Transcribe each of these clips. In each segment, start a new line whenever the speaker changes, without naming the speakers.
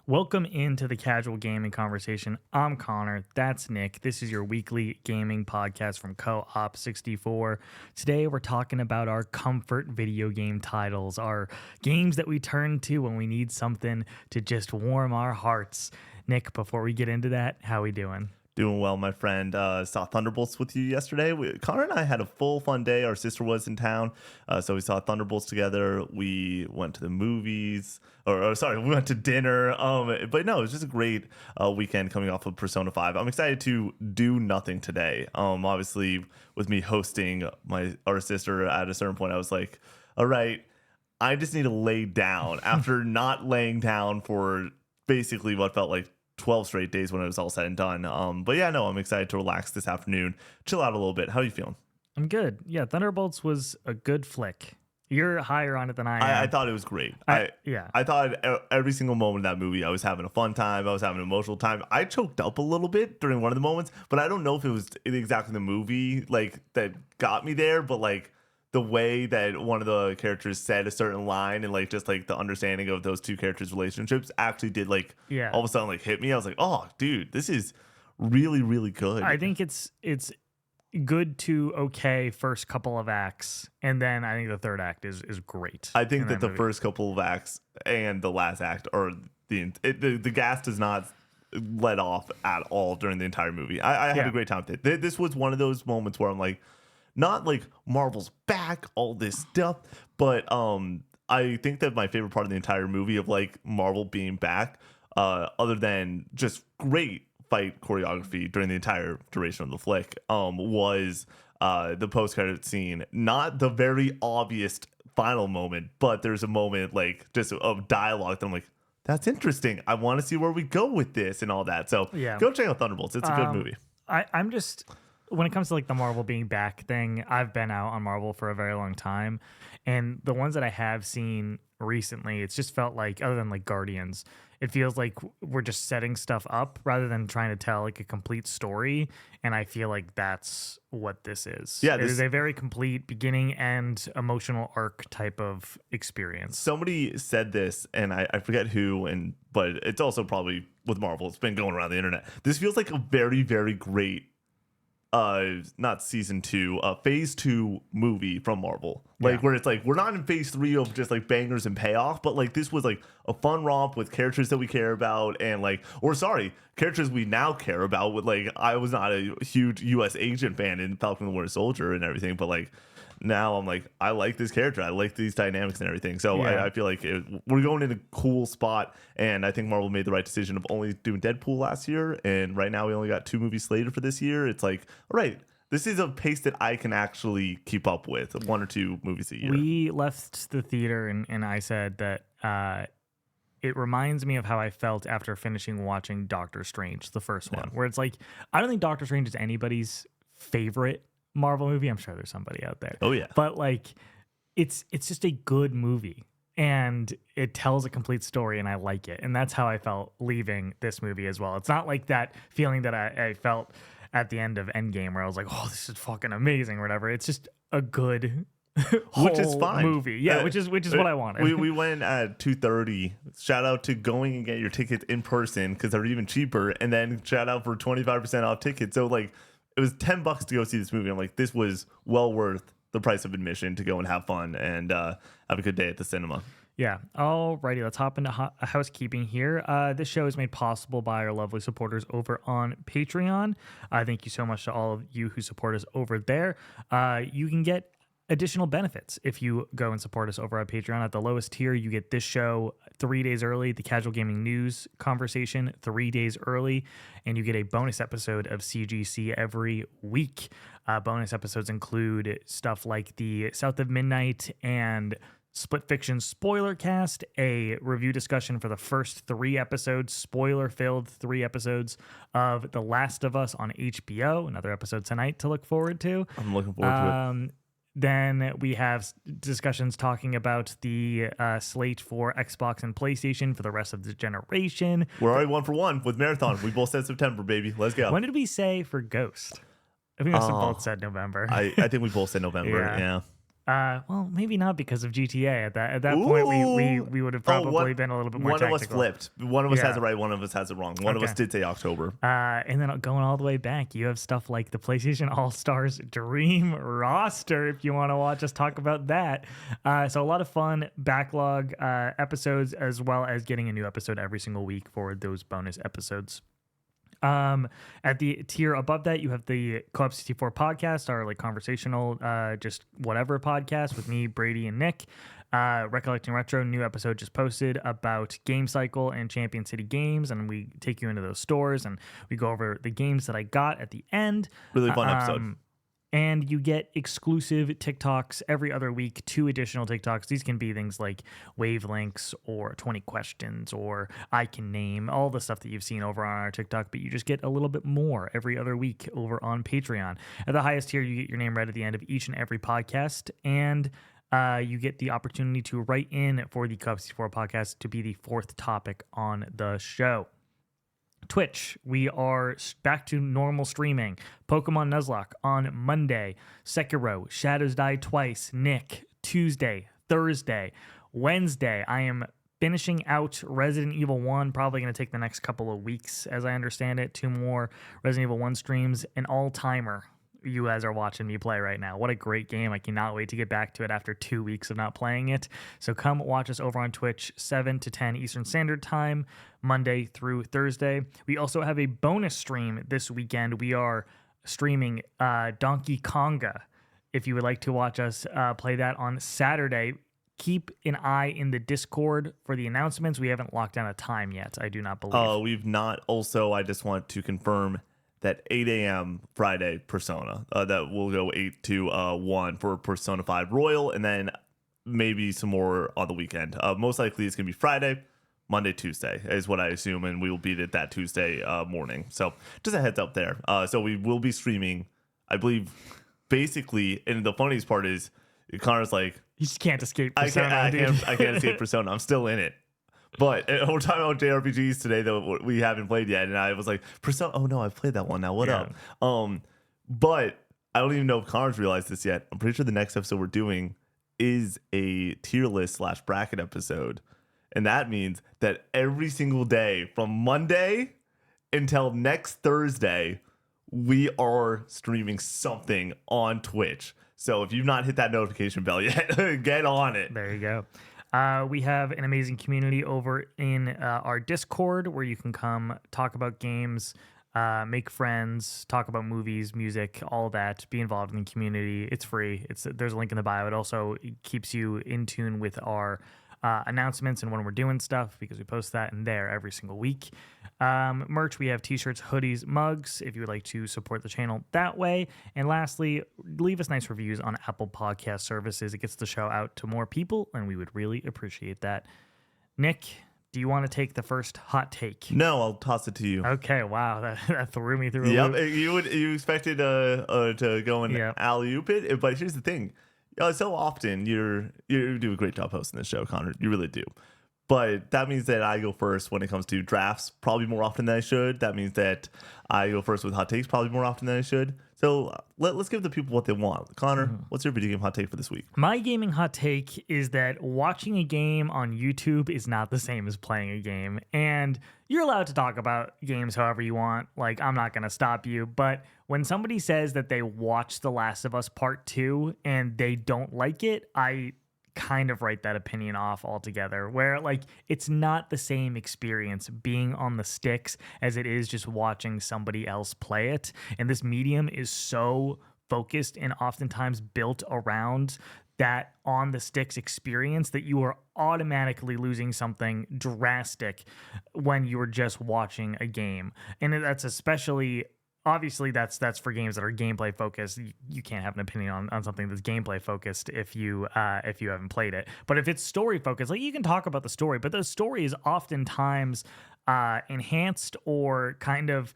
Welcome into the Casual Gaming Conversation. I'm Connor. That's Nick. This is your weekly gaming podcast from Co-op64. Today, we're talking about our comfort video game titles, our games that we turn to when we need something to just warm our hearts. Nick, before we get into that, how we doing?
Doing well, my friend. Saw Thunderbolts with you yesterday. Connor and I had a full fun day. Our sister was in town, so we saw Thunderbolts together. We went to the movies, we went to dinner. But no, it was just a great weekend coming off of Persona 5. I'm excited to do nothing today. Obviously, with me hosting our sister at a certain point, I was like, all right, I just need to lay down after not laying down for basically what felt like 12 straight days when it was all said and done. But yeah, no, I'm excited to relax this afternoon, chill out a little bit. How are you feeling?
I'm good. Yeah, Thunderbolts was a good flick. You're higher on it than I am.
I thought it was great. I thought every single moment of that movie, I was having a fun time. I was having an emotional time. I choked up a little bit during one of the moments, but I don't know if it was exactly the movie like that got me there, but like the way that one of the characters said a certain line and like just like the understanding of those two characters' relationships actually did like all of a sudden like hit me. I was like, oh, dude, this is really, really good.
I think it's good to okay first couple of acts, and then I think the third act is great.
I think that the first couple of acts and the last act are the gas does not let off at all during the entire movie. I had a great time with it. This was one of those moments where I'm like, not like Marvel's back, all this stuff, but I think that my favorite part of the entire movie of like Marvel being back, other than just great fight choreography during the entire duration of the flick, was the post-credit scene. Not the very obvious final moment, but there's a moment like just of dialogue that I'm like, that's interesting. I want to see where we go with this and all that. So go check out Thunderbolts. It's a good movie.
I'm just, when it comes to like the Marvel being back thing, I've been out on Marvel for a very long time, and the ones that I have seen recently, it's just felt like, other than like Guardians, it feels like we're just setting stuff up rather than trying to tell like a complete story, and I feel like that's what this is. Yeah, it is a very complete beginning and emotional arc type of experience.
Somebody said this, and I forget who, but it's also probably with Marvel. It's been going around the internet. This feels like a very, very great not season 2, phase 2 movie from Marvel. Like where it's like we're not in phase 3 of just like bangers and payoff, but like this was like a fun romp with characters that we care about, and like, or sorry, characters we now care about. With like, I was not a huge US agent fan in Falcon and the Winter Soldier and everything, but like now I'm like, I like this character, I like these dynamics and everything. So I feel like we're going in a cool spot, and I think Marvel made the right decision of only doing Deadpool last year, and right now we only got 2 movies slated for this year. It's like, all right, this is a pace that I can actually keep up with, 1 or 2 movies a year.
We left the theater and I said that it reminds me of how I felt after finishing watching Doctor Strange, the first one, where it's like, I don't think Doctor Strange is anybody's favorite Marvel movie. I'm sure there's somebody out there.
Oh yeah.
But like, it's just a good movie, and it tells a complete story, and I like it. And that's how I felt leaving this movie as well. It's not like that feeling that I felt at the end of Endgame where I was like, oh, this is fucking amazing or whatever. It's just a good
which is fine
movie. Yeah, which is what I wanted.
We went at 2:30. Shout out to going and get your tickets in person because they're even cheaper, and then shout out for 25% off tickets. So like, it was $10 to go see this movie. I'm like, this was well worth the price of admission to go and have fun and have a good day at the cinema.
Yeah. Alrighty, let's hop into housekeeping here. This show is made possible by our lovely supporters over on Patreon. Thank you so much to all of you who support us over there. You can get additional benefits if you go and support us over on Patreon. At the lowest tier, you get this show 3 days early, the Casual Gaming News conversation 3 days early, and you get a bonus episode of CGC every week. Bonus episodes include stuff like the South of Midnight and Split Fiction spoiler cast, a review discussion for the first 3 episodes, spoiler-filled 3 episodes of The Last of Us on HBO, another episode tonight to look forward to.
I'm looking forward to it.
Then we have discussions talking about the slate for Xbox and PlayStation for the rest of the generation.
We're already 1 for 1 with Marathon. We both said September, baby. Let's go.
When did we say for Ghost? I think we both said November.
I think we both said November. Yeah.
Well, maybe not because of GTA. At that point,
Ooh.
we would have
Oh, what?
probably been a little bit more
One of us
technical.
flipped. One of us has
Yeah.
it right. One of us has it wrong. One of us
Okay.
did say October.
And then going all the way back, you have stuff like the PlayStation All Stars Dream Roster. If you want to watch us talk about that, so a lot of fun backlog episodes, as well as getting a new episode every single week for those bonus episodes. At the tier above that, you have the Co-op 64 podcast, our like conversational, just whatever podcast with me, Brady, and Nick. Recollecting Retro, new episode just posted about Game Cycle and Champion City Games, and we take you into those stores and we go over the games that I got at the end.
Really fun episode.
And you get exclusive TikToks every other week, 2 additional TikToks. These can be things like wavelengths or 20 questions or I can name, all the stuff that you've seen over on our TikTok, but you just get a little bit more every other week over on Patreon. At the highest tier, you get your name read at the end of each and every podcast, and you get the opportunity to write in for the Co-op 64 podcast to be the 4th topic on the show. Twitch, we are back to normal streaming. Pokemon Nuzlocke on Monday. Sekiro, Shadows Die Twice, Nick, Tuesday, Thursday. Wednesday, I am finishing out Resident Evil 1, probably going to take the next couple of weeks, as I understand it. 2 more Resident Evil 1 streams, an all-timer. You guys are watching me play right now. What a great game. I cannot wait to get back to it after 2 weeks of not playing it. So come watch us over on Twitch, 7 to 10 Eastern Standard Time, Monday through Thursday. We also have a bonus stream this weekend. We are streaming Donkey Konga. If you would like to watch us play that on Saturday, keep an eye in the Discord for the announcements. We haven't locked down a time yet, I do not believe.
We've not. Also, I just want to confirm that 8 a.m. Friday Persona, that will go 8 to 1 for Persona 5 Royal, and then maybe some more on the weekend. Most likely it's going to be Friday, Monday, Tuesday is what I assume, and we will beat it that Tuesday morning. So just a heads up there. So we will be streaming, I believe, basically, and the funniest part is Connor's like,
you just can't escape Persona,
I
dude.
can't escape Persona. I'm still in it. But we're talking about JRPGs today that we haven't played yet, and I was like, Persona. Oh no, I've played that one. Now what up? But I don't even know if Connor's realized this yet. I'm pretty sure the next episode we're doing is a tier list / bracket episode, and that means that every single day from Monday until next Thursday, we are streaming something on Twitch. So if you've not hit that notification bell yet, get on it.
There you go. We have an amazing community over in our Discord where you can come talk about games, make friends, talk about movies, music, all that. Be involved in the community. It's free. There's a link in the bio. It also keeps you in tune with our announcements and when we're doing stuff because we post that in there every single week. Merch, we have t-shirts, hoodies, mugs if you would like to support the channel that way. And lastly, leave us nice reviews on Apple Podcast services. It gets the show out to more people and we would really appreciate that. Nick, do you want to take the first hot take?
No, I'll toss it to you.
Okay, wow, that threw me through a
Yep,
loop.
you expected to go and
Yep.
alley-oop it, but here's the thing. So often you do a great job hosting this show, Connor. You really do. But that means that I go first when it comes to drafts, probably more often than I should. That means that I go first with hot takes, probably more often than I should. So let's give the people what they want. Connor, what's your video game hot take for this week?
My gaming hot take is that watching a game on YouTube is not the same as playing a game. And you're allowed to talk about games however you want. Like, I'm not going to stop you. But when somebody says that they watched The Last of Us Part 2 and they don't like it, I kind of write that opinion off altogether, where like it's not the same experience being on the sticks as it is just watching somebody else play it. And this medium is so focused and oftentimes built around that on the sticks experience that you are automatically losing something drastic when you're just watching a game. And that's especially obviously that's for games that are gameplay focused. You can't have an opinion on something that's gameplay focused if you haven't played it. But if it's story focused, like you can talk about the story, but the story is oftentimes enhanced or kind of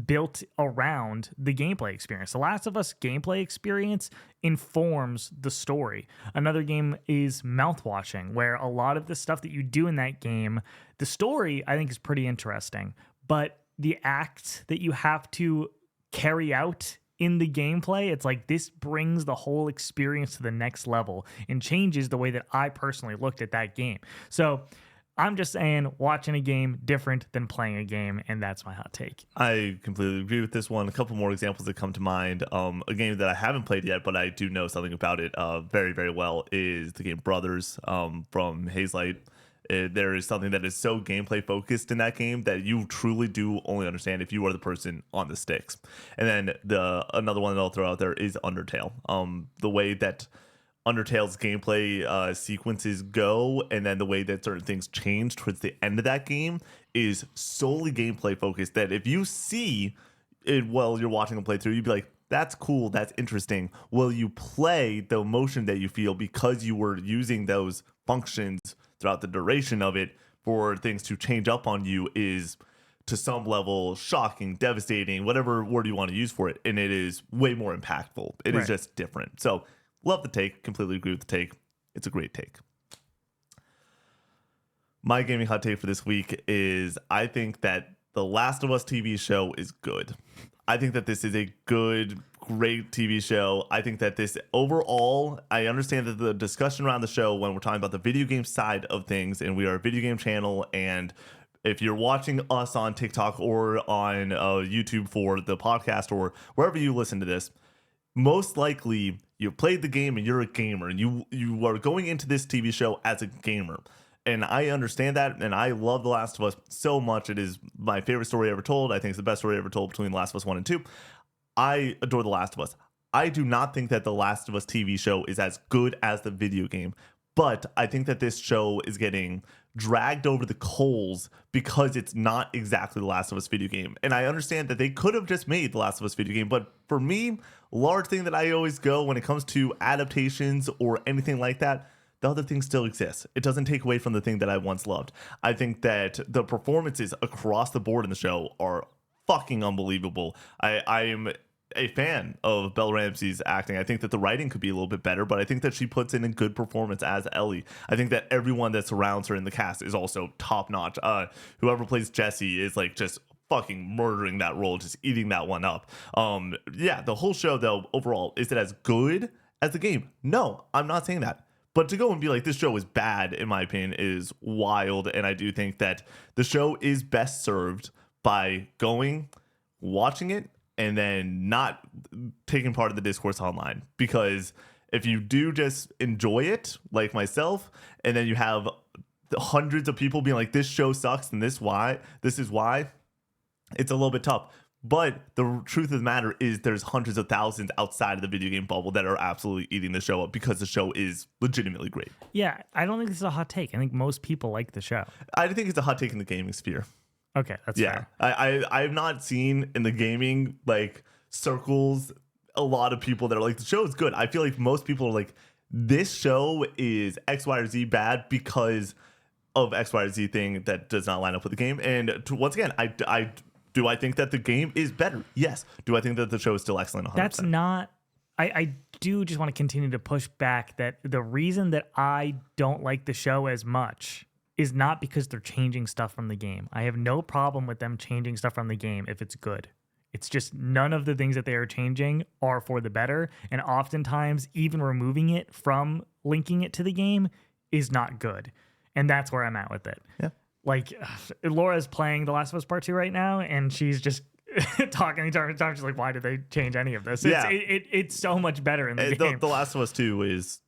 built around the gameplay experience. The Last of Us gameplay experience informs the story. Another game is Mouthwashing, where a lot of the stuff that you do in that game, the story I think is pretty interesting, but the acts that you have to carry out in the gameplay, it's like this brings the whole experience to the next level and changes the way that I personally looked at that game. So I'm just saying, watching a game different than playing a game, and that's my hot take.
I completely agree with this one. A couple more examples that come to mind. A game that I haven't played yet, but I do know something about it very, very well is the game Brothers from Hazelight. There is something that is so gameplay focused in that game that you truly do only understand if you are the person on the sticks. And then another one that I'll throw out there is Undertale. The way that Undertale's gameplay sequences go, and then the way that certain things change towards the end of that game is solely gameplay focused. That if you see it while you're watching a playthrough, you'd be like, that's cool, that's interesting. Will you play the emotion that you feel because you were using those functions throughout the duration of it for things to change up on you is to some level shocking, devastating, whatever word you want to use for it. And it is way more impactful. It is just different. So love the take. Completely agree with the take. It's a great take. My gaming hot take for this week is I think that the Last of Us TV show is good. I think that this is a good, great TV show. I think that this overall, I understand that the discussion around the show when we're talking about the video game side of things, and we are a video game channel, and if you're watching us on TikTok or on YouTube for the podcast or wherever you listen to this, most likely you played the game and you're a gamer and you are going into this TV show as a gamer. And I understand that, and I love The Last of Us so much. It is my favorite story ever told. I think it's the best story ever told between The Last of Us 1 and 2. I adore The Last of Us. I do not think that The Last of Us TV show is as good as the video game, but I think that this show is getting dragged over the coals because it's not exactly The Last of Us video game. And I understand that they could have just made The Last of Us video game, but for me, large thing that I always go when it comes to adaptations or anything like that, the other thing still exists. It doesn't take away from the thing that I once loved. I think that the performances across the board in the show are fucking unbelievable. I am a fan of Bella Ramsey's acting. I think that the writing could be a little bit better, but I think that she puts in a good performance as Ellie. I think that everyone that surrounds her in the cast is also top notch. Whoever plays Jesse is like just fucking murdering that role, just eating that one up. Yeah, the whole show though, overall, is it as good as the game? No, I'm not saying that. But to go and be like, this show is bad, in my opinion, is wild. And I do think that the show is best served by going, watching it, and then not taking part of the discourse online. Because if you do just enjoy it, like myself, and then you have hundreds of people being like, this show sucks, and this is why, it's a little bit tough. But the truth of the matter is there's hundreds of thousands outside of the video game bubble that are absolutely eating the show up because the show is legitimately great.
Yeah, I don't think this is a hot take. I think most people like the show.
I think it's a hot take in the gaming sphere.
Okay, that's fair.
I have not seen in the gaming like circles a lot of people that are like, the show is good. I feel like most people are like, this show is X, Y, or Z bad because of X, Y, or Z thing that does not line up with the game. And once again, do I think that the game is better? Yes. Do I think that the show is still excellent? 100%.
That's not. I do just want to continue to push back that the reason that I don't like the show as much is not because they're changing stuff from the game. I have no problem with them changing stuff from the game if it's good. It's just none of the things that they are changing are for the better. And oftentimes, even removing it from linking it to the game is not good. And that's where I'm at with it.
Yeah.
Like, Laura's playing The Last of Us Part 2 right now, and she's just talking. She's like, why did they change any of this?
Yeah.
It's so much better in the game.
The Last of Us 2 is,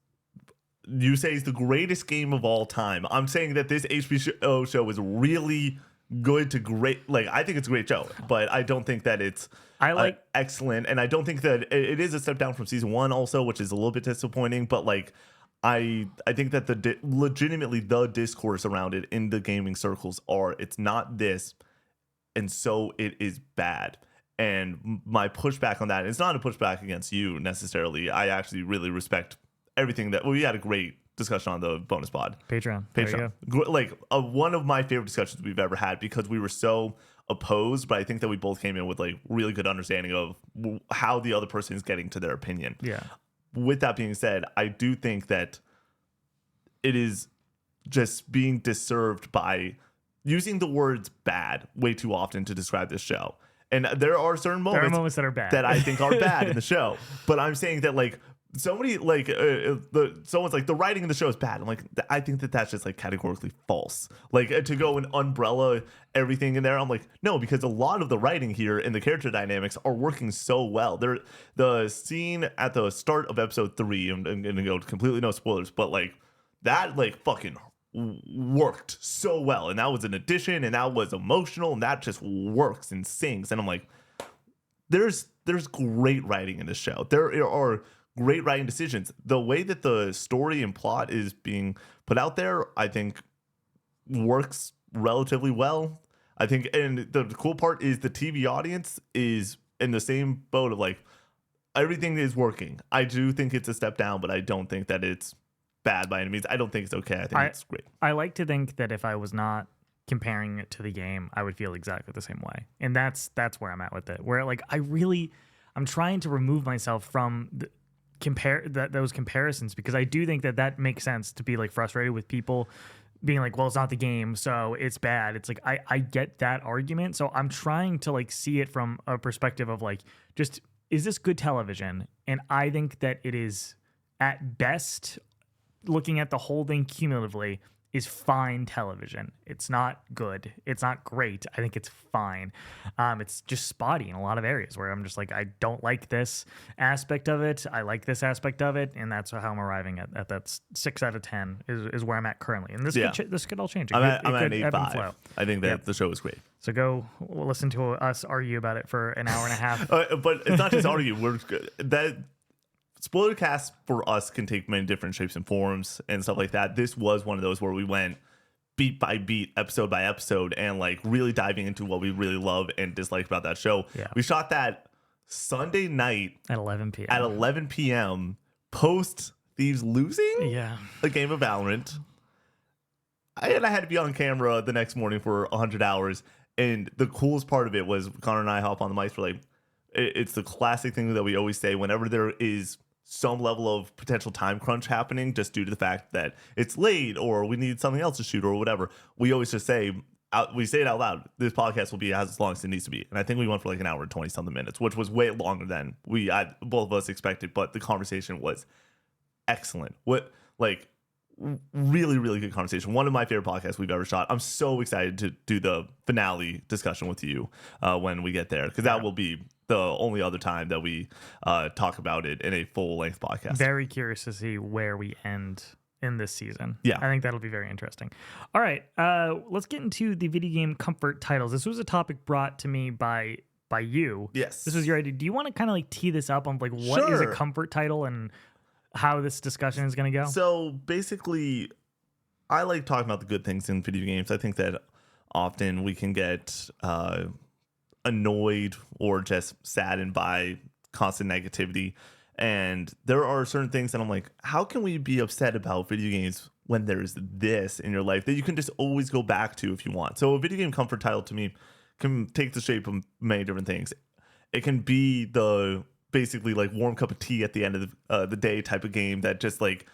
you say, is the greatest game of all time. I'm saying that this HBO show is really good to great. Like, I think it's a great show, but I don't think that it's excellent. And I don't think that it is a step down from season 1 also, which is a little bit disappointing. But like, I think that legitimately the discourse around it in the gaming circles it's not this, and so it is bad. And my pushback on that, it's not a pushback against you necessarily. I actually really respect everything that we had a great discussion on the bonus pod.
Patreon.
Like one of my favorite discussions we've ever had because we were so opposed, but I think that we both came in with like really good understanding of how the other person is getting to their opinion.
Yeah.
With that being said, I do think that it is just being disserved by using the words bad way too often to describe this show. And there are certain
There are
moments
moments that are bad.
that I think are bad in the show. But I'm saying that like somebody like someone's like the writing in the show is bad. I'm like I think that that's just like categorically false. Like to go and umbrella everything in there. I'm like no, because a lot of the writing here and the character dynamics are working so well. The scene at the start of episode 3. I'm gonna go completely no spoilers, but like that like fucking worked so well, and that was an addition, and that was emotional, and that just works and sings. And I'm like, there's great writing in this show. There are great writing decisions. The way that the story and plot is being put out there, I think works relatively well. I think, and the cool part is the TV audience is in the same boat of like everything is working. I do think it's a step down, but I don't think that it's bad by any means. I don't think it's okay. I think it's great.
I like to think that if I was not comparing it to the game, I would feel exactly the same way. And that's where I'm at with it. Where like I'm trying to remove myself from those comparisons, because I do think that makes sense to be like frustrated with people being like, well, it's not the game, so it's bad. It's like I get that argument. So I'm trying to like see it from a perspective of like, just is this good television? And I think that it is at best, looking at the whole thing cumulatively, is fine television. It's not good. It's not great. I think it's fine. It's just spotty in a lot of areas where I'm just like, I don't like this aspect of it. I like this aspect of it. And that's how I'm arriving at that 6 out of 10 is where I'm at currently. And this could all change.
I'm at 8.5. I think that the show is great.
So go listen to us argue about it for an hour and a half.
But it's not just argue. Spoiler cast for us can take many different shapes and forms and stuff like that. This was one of those where we went beat by beat, episode by episode, and like really diving into what we really love and dislike about that show.
Yeah.
We shot that Sunday night
at 11 p.m.
At 11 p.m. post Thieves losing a game of Valorant. I had to be on camera the next morning for 100 hours. And the coolest part of it was Connor and I hop on the mics for like, it's the classic thing that we always say whenever there is some level of potential time crunch happening just due to the fact that it's late or we need something else to shoot or whatever. We always just say, we say it out loud, this podcast will be as long as it needs to be. And I think we went for like an hour and 20 something minutes, which was way longer than both of us expected. But the conversation was excellent. Really, really good conversation. One of my favorite podcasts we've ever shot. I'm so excited to do the finale discussion with you when we get there, because that will be the only other time that we talk about it in a full-length podcast.
Very curious to see where we end in this season.
Yeah.
I think that'll be very interesting. All right, let's get into the video game comfort titles. This was a topic brought to me by you.
Yes.
This was your idea. Do you want to kind of like tee this up on like what is a comfort title and how this discussion is going to go?
So basically, I like talking about the good things in video games. I think that often we can get annoyed or just saddened by constant negativity. And there are certain things that I'm like, how can we be upset about video games when there's this in your life that you can just always go back to if you want? So a video game comfort title to me can take the shape of many different things. It can be the basically like warm cup of tea at the end of the day type of game that just like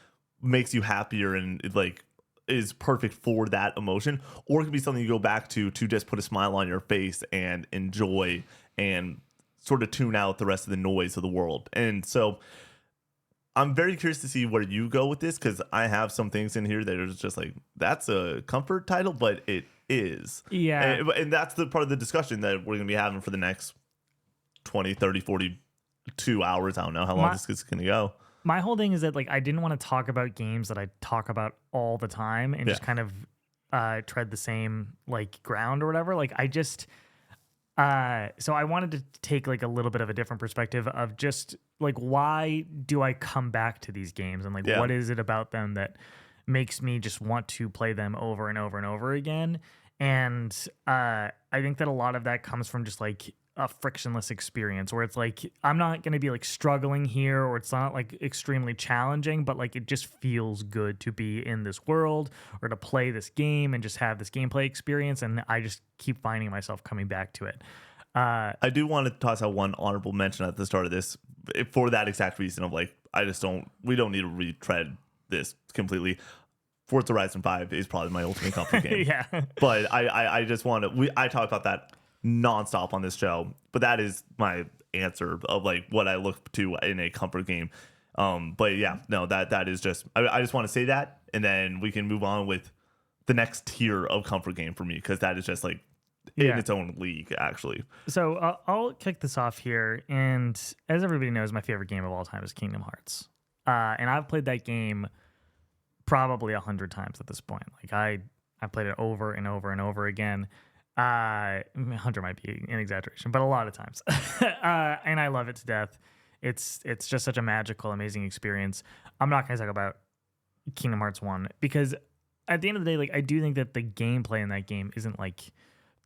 makes you happier and it like is perfect for that emotion, or it can be something you go back to just put a smile on your face and enjoy and sort of tune out the rest of the noise of the world. And so I'm very curious to see where you go with this, because I have some things in here that are just like, that's a comfort title, but it is.
Yeah.
And that's the part of the discussion that we're going to be having for the next 20, 30, 42 hours. I don't know how long this is going to go.
My whole thing is that like I didn't want to talk about games that I talk about all the time and just kind of tread the same like ground or whatever. Like I just so I wanted to take like a little bit of a different perspective of just like, why do I come back to these games, and like what is it about them that makes me just want to play them over and over and over again? And I think that a lot of that comes from just like a frictionless experience where it's like I'm not going to be like struggling here, or it's not like extremely challenging, but like it just feels good to be in this world or to play this game and just have this gameplay experience, and I just keep finding myself coming back to it.
I do want to toss out one honorable mention at the start of this for that exact reason of like we don't need to retread this completely. Forza Horizon 5 is probably my ultimate comfort game.
Yeah.
But I just want to I talk about that nonstop on this show. But that is my answer of like what I look to in a comfort game. But yeah, no, that is just I just want to say that, and then we can move on with the next tier of comfort game for me, because that is just like in its own league actually.
So I'll kick this off here, and as everybody knows, my favorite game of all time is Kingdom Hearts, and I've played that game probably 100 times at this point. Like I played it over and over and over again. 100 might be an exaggeration, but a lot of times, and I love it to death. It's just such a magical, amazing experience. I'm not going to talk about Kingdom Hearts 1 because at the end of the day, like I do think that the gameplay in that game isn't like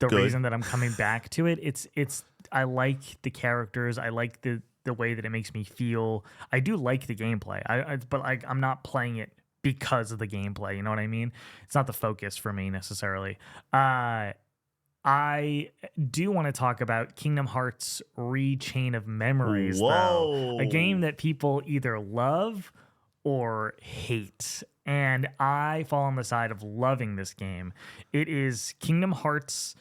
the
Good.
reason that I'm coming back to it. It's I like the characters. I like the way that it makes me feel. I do like the gameplay. But like I'm not playing it because of the gameplay. You know what I mean? It's not the focus for me necessarily. I do want to talk about Kingdom Hearts Re-Chain of Memories, though. A game that people either love or hate. And I fall on the side of loving this game. It is Kingdom Hearts,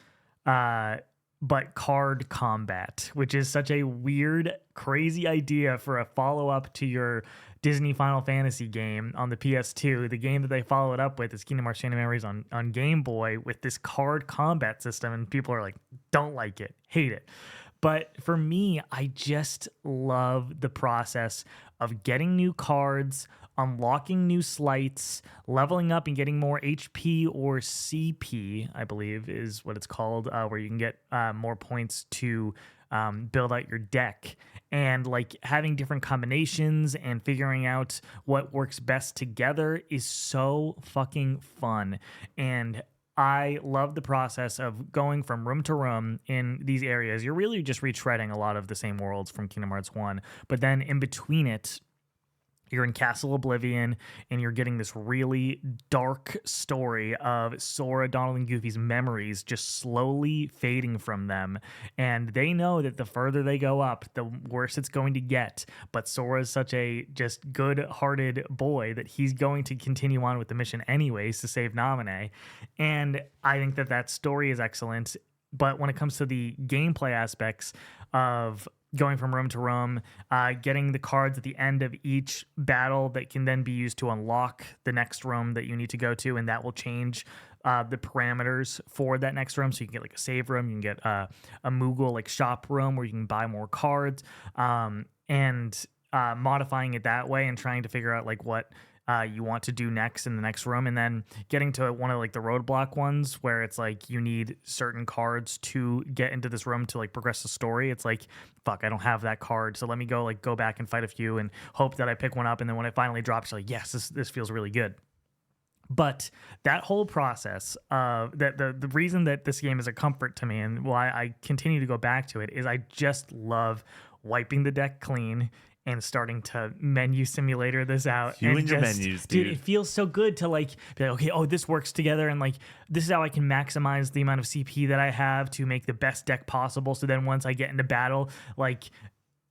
but card combat, which is such a weird, crazy idea for a follow-up to your Disney Final Fantasy game on the PS2. The game that they followed up with is Kingdom Hearts Chain of Memories on Game Boy with this card combat system, and people are like, don't like it, hate it. But for me, I just love the process of getting new cards, unlocking new slights, leveling up and getting more HP or CP, I believe is what it's called, where you can get more points to build out your deck, and like having different combinations and figuring out what works best together is so fucking fun. And I love the process of going from room to room in these areas. You're really just retreading a lot of the same worlds from Kingdom Hearts 1, but then in between it, you're in Castle Oblivion, and you're getting this really dark story of Sora, Donald, and Goofy's memories just slowly fading from them. And they know that the further they go up, the worse it's going to get. But Sora's such a just good-hearted boy that he's going to continue on with the mission anyways to save Naminé. And I think that story is excellent. But when it comes to the gameplay aspects of going from room to room, getting the cards at the end of each battle that can then be used to unlock the next room that you need to go to, and that will change the parameters for that next room. So you can get like a save room, you can get a Moogle like shop room where you can buy more cards, and modifying it that way and trying to figure out like what you want to do next in the next room, and then getting to one of like the roadblock ones where it's like you need certain cards to get into this room to like progress the story. It's like, fuck, I don't have that card, so let me go back and fight a few and hope that I pick one up, and then when it finally drops, you're like, yes, this feels really good. But that whole process of the reason that this game is a comfort to me and why I continue to go back to it is I just love wiping the deck clean and starting to menu simulator this out.
You and your
just,
menus, dude.
It feels so good to like be like, okay, oh, this works together, and like this is how I can maximize the amount of CP that I have to make the best deck possible. So then once I get into battle, like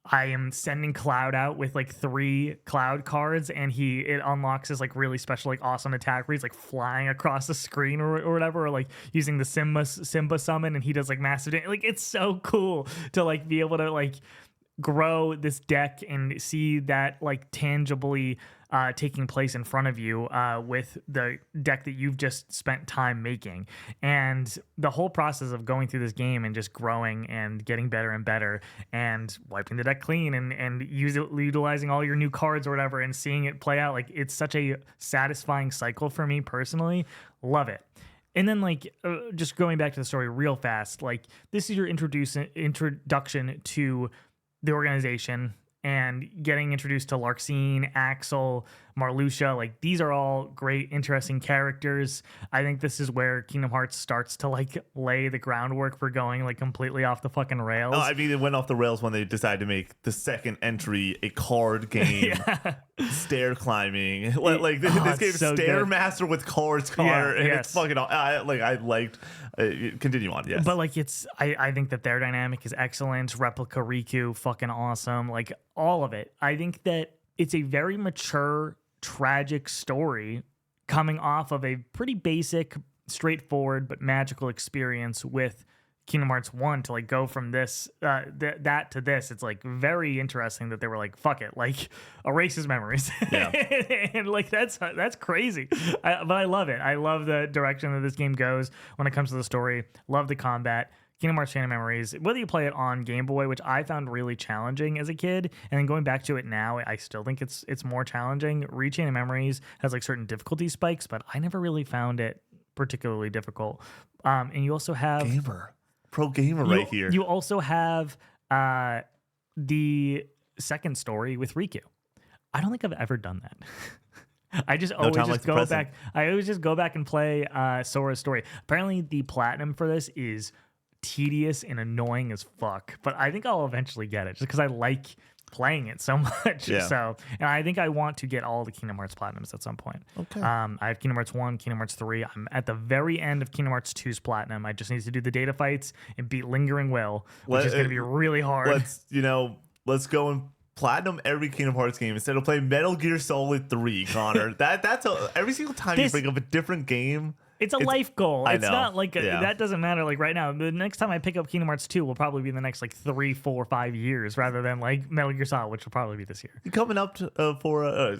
I am sending Cloud out with like 3 Cloud cards, and it unlocks this like really special, like awesome attack where he's like flying across the screen or whatever, or like using the Simba summon, and he does like massive damage. Like it's so cool to like be able to like grow this deck and see that like tangibly taking place in front of you with the deck that you've just spent time making. And the whole process of going through this game and just growing and getting better and better and wiping the deck clean and utilizing all your new cards or whatever and seeing it play out, like it's such a satisfying cycle for me personally. Love it. And then, like, just going back to the story real fast, like, this is your introduction to the organization and getting introduced to Larxene, Axel, Marluxia. Like, these are all great, interesting characters. I think this is where Kingdom Hearts starts to, like, lay the groundwork for going, like, completely off the fucking rails.
Oh, I mean, it went off the rails when they decided to make the second entry a card game, stair climbing. Like this game is
so
Stairmaster with cards, Connor, and it's fucking. I liked. Continue on, yes.
But like I think that their dynamic is excellent. Replica Riku, fucking awesome. Like all of it. I think that it's a very mature, tragic story coming off of a pretty basic, straightforward but magical experience with Kingdom Hearts 1 to like go from this that to this. It's like very interesting that they were like, fuck it, like erase his memories.
Yeah.
And like that's crazy. But I love it. I love the direction that this game goes when it comes to the story. Love the combat. Kingdom Hearts Chain of Memories, whether you play it on Game Boy, which I found really challenging as a kid, and then going back to it now, I still think it's more challenging. Chain of Memories has like certain difficulty spikes, but I never really found it particularly difficult. And you also have
Pro gamer right here.
You also have the second story with Riku. I don't think I've ever done that. I just always just go back. I always just go back and play Sora's story. Apparently, the platinum for this is tedious and annoying as fuck. But I think I'll eventually get it just because I like playing it so much.
Yeah.
So, and I think I want to get all the Kingdom Hearts platinums at some point.
Okay.
I have Kingdom Hearts 1, Kingdom Hearts 3. I'm at the very end of Kingdom Hearts 2's platinum. I just need to do the data fights and beat Lingering Will, which is going to be really hard.
Let's go and platinum every Kingdom Hearts game instead of playing Metal Gear Solid 3, Connor. that's every single time you bring up a different game.
It's a life goal. It's not like
Yeah.
that doesn't matter. Like right now, the next time I pick up Kingdom Hearts 2 will probably be in the next like 3, 4, 5 years rather than like Metal Gear Solid, which will probably be this year.
You coming up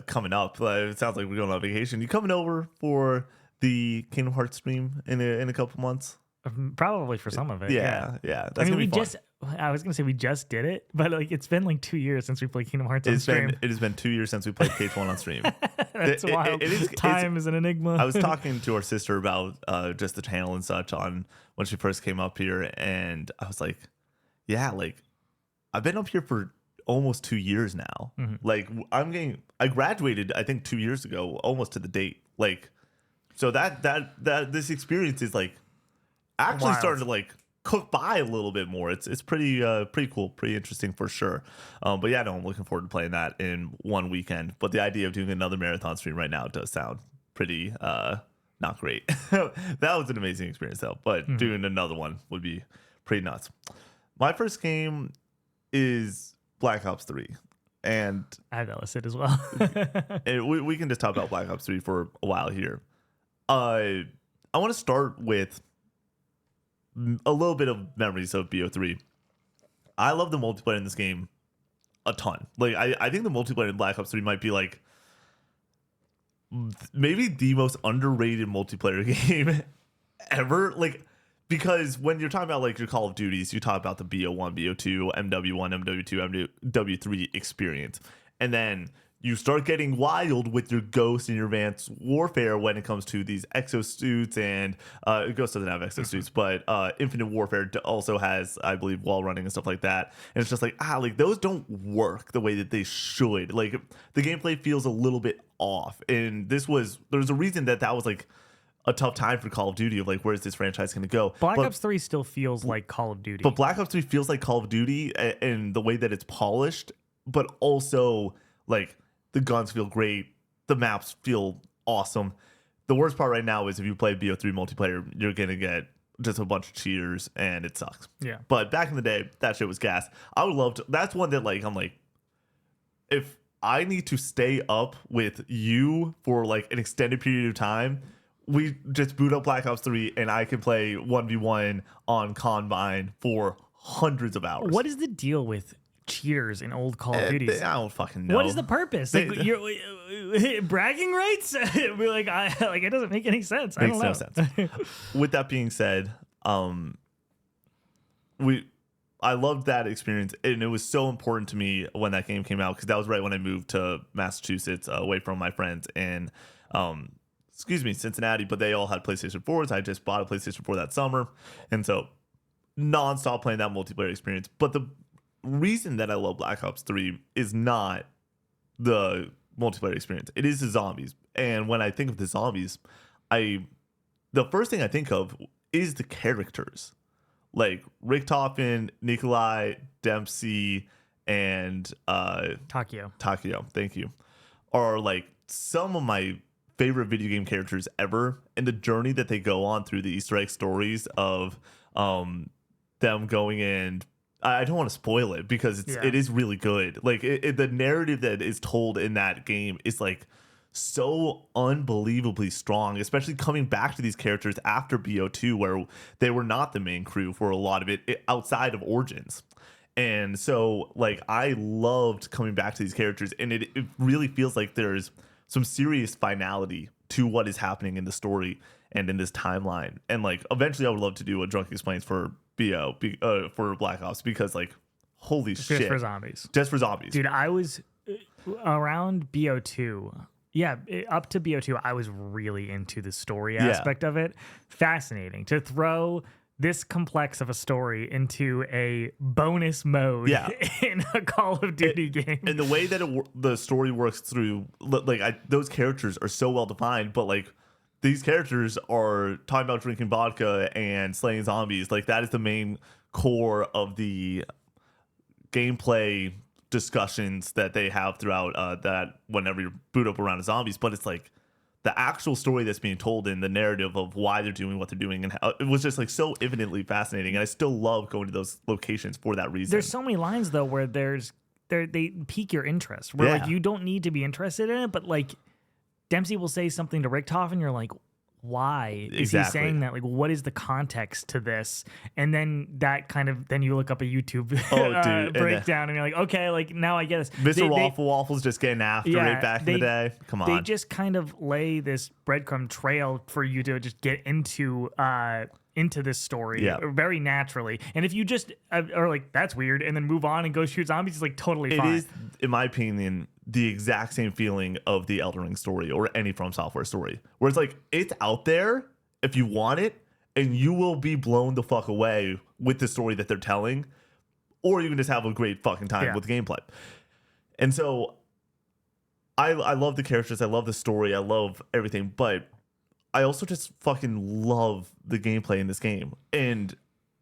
coming up? It sounds like we're going on vacation. You coming over for the Kingdom Hearts stream in a couple months?
Probably for some of it.
Yeah. That's
I mean,
gonna be fun.
I was gonna say we just did it, but like it's been like 2 years since we played Kingdom Hearts on stream.
It has been 2 years since we played KH1 on stream.
That's wild. Time is an enigma.
I was talking to our sister about just the channel and such on when she first came up here, and I was like, yeah, like I've been up here for almost 2 years now.
Mm-hmm.
Like I graduated I think 2 years ago, almost to the date. Like, so that this experience is like actually
wild.
starting to like cook by a little bit more. It's pretty cool, pretty interesting for sure. But yeah, no, I'm looking forward to playing that in one weekend. But the idea of doing another marathon stream right now does sound pretty not great. That was an amazing experience though, but doing another one would be pretty nuts. My first game is Black Ops 3. And
I have that listed as well.
we can just talk about Black Ops 3 for a while here. I want to start with a little bit of memories of BO3. I love the multiplayer in this game a ton. Like I think the multiplayer in Black Ops 3 might be like maybe the most underrated multiplayer game ever. Like, because when you're talking about like your Call of Duties, you talk about the BO1, BO2, MW1, MW2, MW3 experience. And then you start getting wild with your Ghost and your Advanced Warfare when it comes to these exosuits, and Ghost doesn't have exosuits, but Infinite Warfare also has, I believe, wall running and stuff like that. And it's just like, like those don't work the way that they should. Like the gameplay feels a little bit off. And there's a reason that was like a tough time for Call of Duty of like, where's this franchise going to go?
Black Ops 3 still feels like Call of Duty.
But Black Ops 3 feels like Call of Duty in the way that it's polished, but also like the guns feel great. The maps feel awesome. The worst part right now is if you play BO3 multiplayer, you're going to get just a bunch of cheaters and it sucks.
Yeah.
But back in the day, that shit was gas. I would love to. That's one that like, I'm like, if I need to stay up with you for like an extended period of time, we just boot up Black Ops 3 and I can play 1v1 on Combine for hundreds of hours.
What is the deal with cheaters in old Call of Duty?
I don't fucking know.
What is the purpose? Like, you're bragging rights? We're like, it doesn't make any sense. I don't know.
Makes no sense. With that being said, I loved that experience, and it was so important to me when that game came out because that was right when I moved to Massachusetts, away from my friends in Cincinnati. But they all had PlayStation 4s. I just bought a PlayStation 4 that summer, and so nonstop playing that multiplayer experience. But the reason that I love Black Ops 3 is not the multiplayer experience. It is the zombies. And when I think of the zombies, the first thing I think of is the characters. Like Richtofen, Nikolai, Dempsey, and
Takio.
Thank you. Are like some of my favorite video game characters ever. And the journey that they go on through the Easter egg stories of them going in. I don't want to spoil it because it is really good. Like the narrative that is told in that game is like so unbelievably strong, especially coming back to these characters after BO2, where they were not the main crew for a lot of it outside of Origins. And so, like, I loved coming back to these characters, and it really feels like there's some serious finality to what is happening in the story and in this timeline. And, like, eventually I would love to do a Drunk Explains for for Black Ops, because, like, holy shit.
Just for zombies.
Just for zombies.
Dude, I was around BO2. Yeah, up to BO2, I was really into the story aspect of it. Fascinating to throw this complex of a story into a bonus mode in a Call of Duty game.
And the way that the story works through, like, those characters are so well defined, but, like, these characters are talking about drinking vodka and slaying zombies. Like, that is the main core of the gameplay discussions that they have throughout that whenever you boot up around the zombies. But it's like the actual story that's being told in the narrative of why they're doing what they're doing, and how it was just, like, so infinitely fascinating. And I still love going to those locations for that reason.
There's so many lines though where they pique your interest, where like you don't need to be interested in it, but like Dempsey will say something to Richtofen and you're like, why is he saying that? Like, what is the context to this? And then then you look up a YouTube breakdown and you're like, okay, like now I get this.
Mr. Waffle's just getting after it back in the day. Come on.
They just kind of lay this breadcrumb trail for you to just get into this story very naturally. And if you just are like, that's weird, and then move on and go shoot zombies, it's like totally fine.
It is, in my opinion, the exact same feeling of the Elden Ring story or any From Software story, where it's like, it's out there if you want it, and you will be blown the fuck away with the story that they're telling, or you can just have a great fucking time with the gameplay. And so I love the characters, I love the story, I love everything, but I also just fucking love the gameplay in this game. And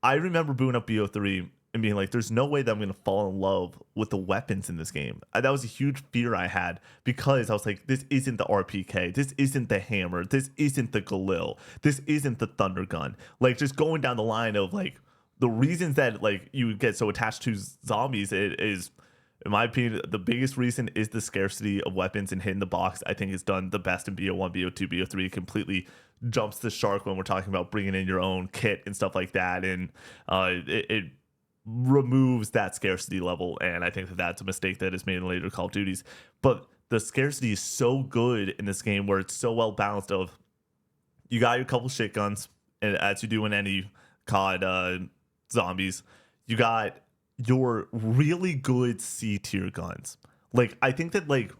I remember booting up BO3 and being like, there's no way that I'm going to fall in love with the weapons in this game. That was a huge fear I had, because I was like, this isn't the RPK. This isn't the hammer. This isn't the Galil. This isn't the Thunder Gun. Like, just going down the line of, like, the reasons that, like, you get so attached to zombies, it is, in my opinion, the biggest reason is the scarcity of weapons and hitting the box. I think is done the best in BO1, BO2, BO3. It completely jumps the shark when we're talking about bringing in your own kit and stuff like that. And it removes that scarcity level. And I think that that's a mistake that is made in later Call of Duties. But the scarcity is so good in this game, where it's so well balanced of, you got your couple shit guns, and as you do in any COD zombies, you got your really good C tier guns. Like, I think that, like,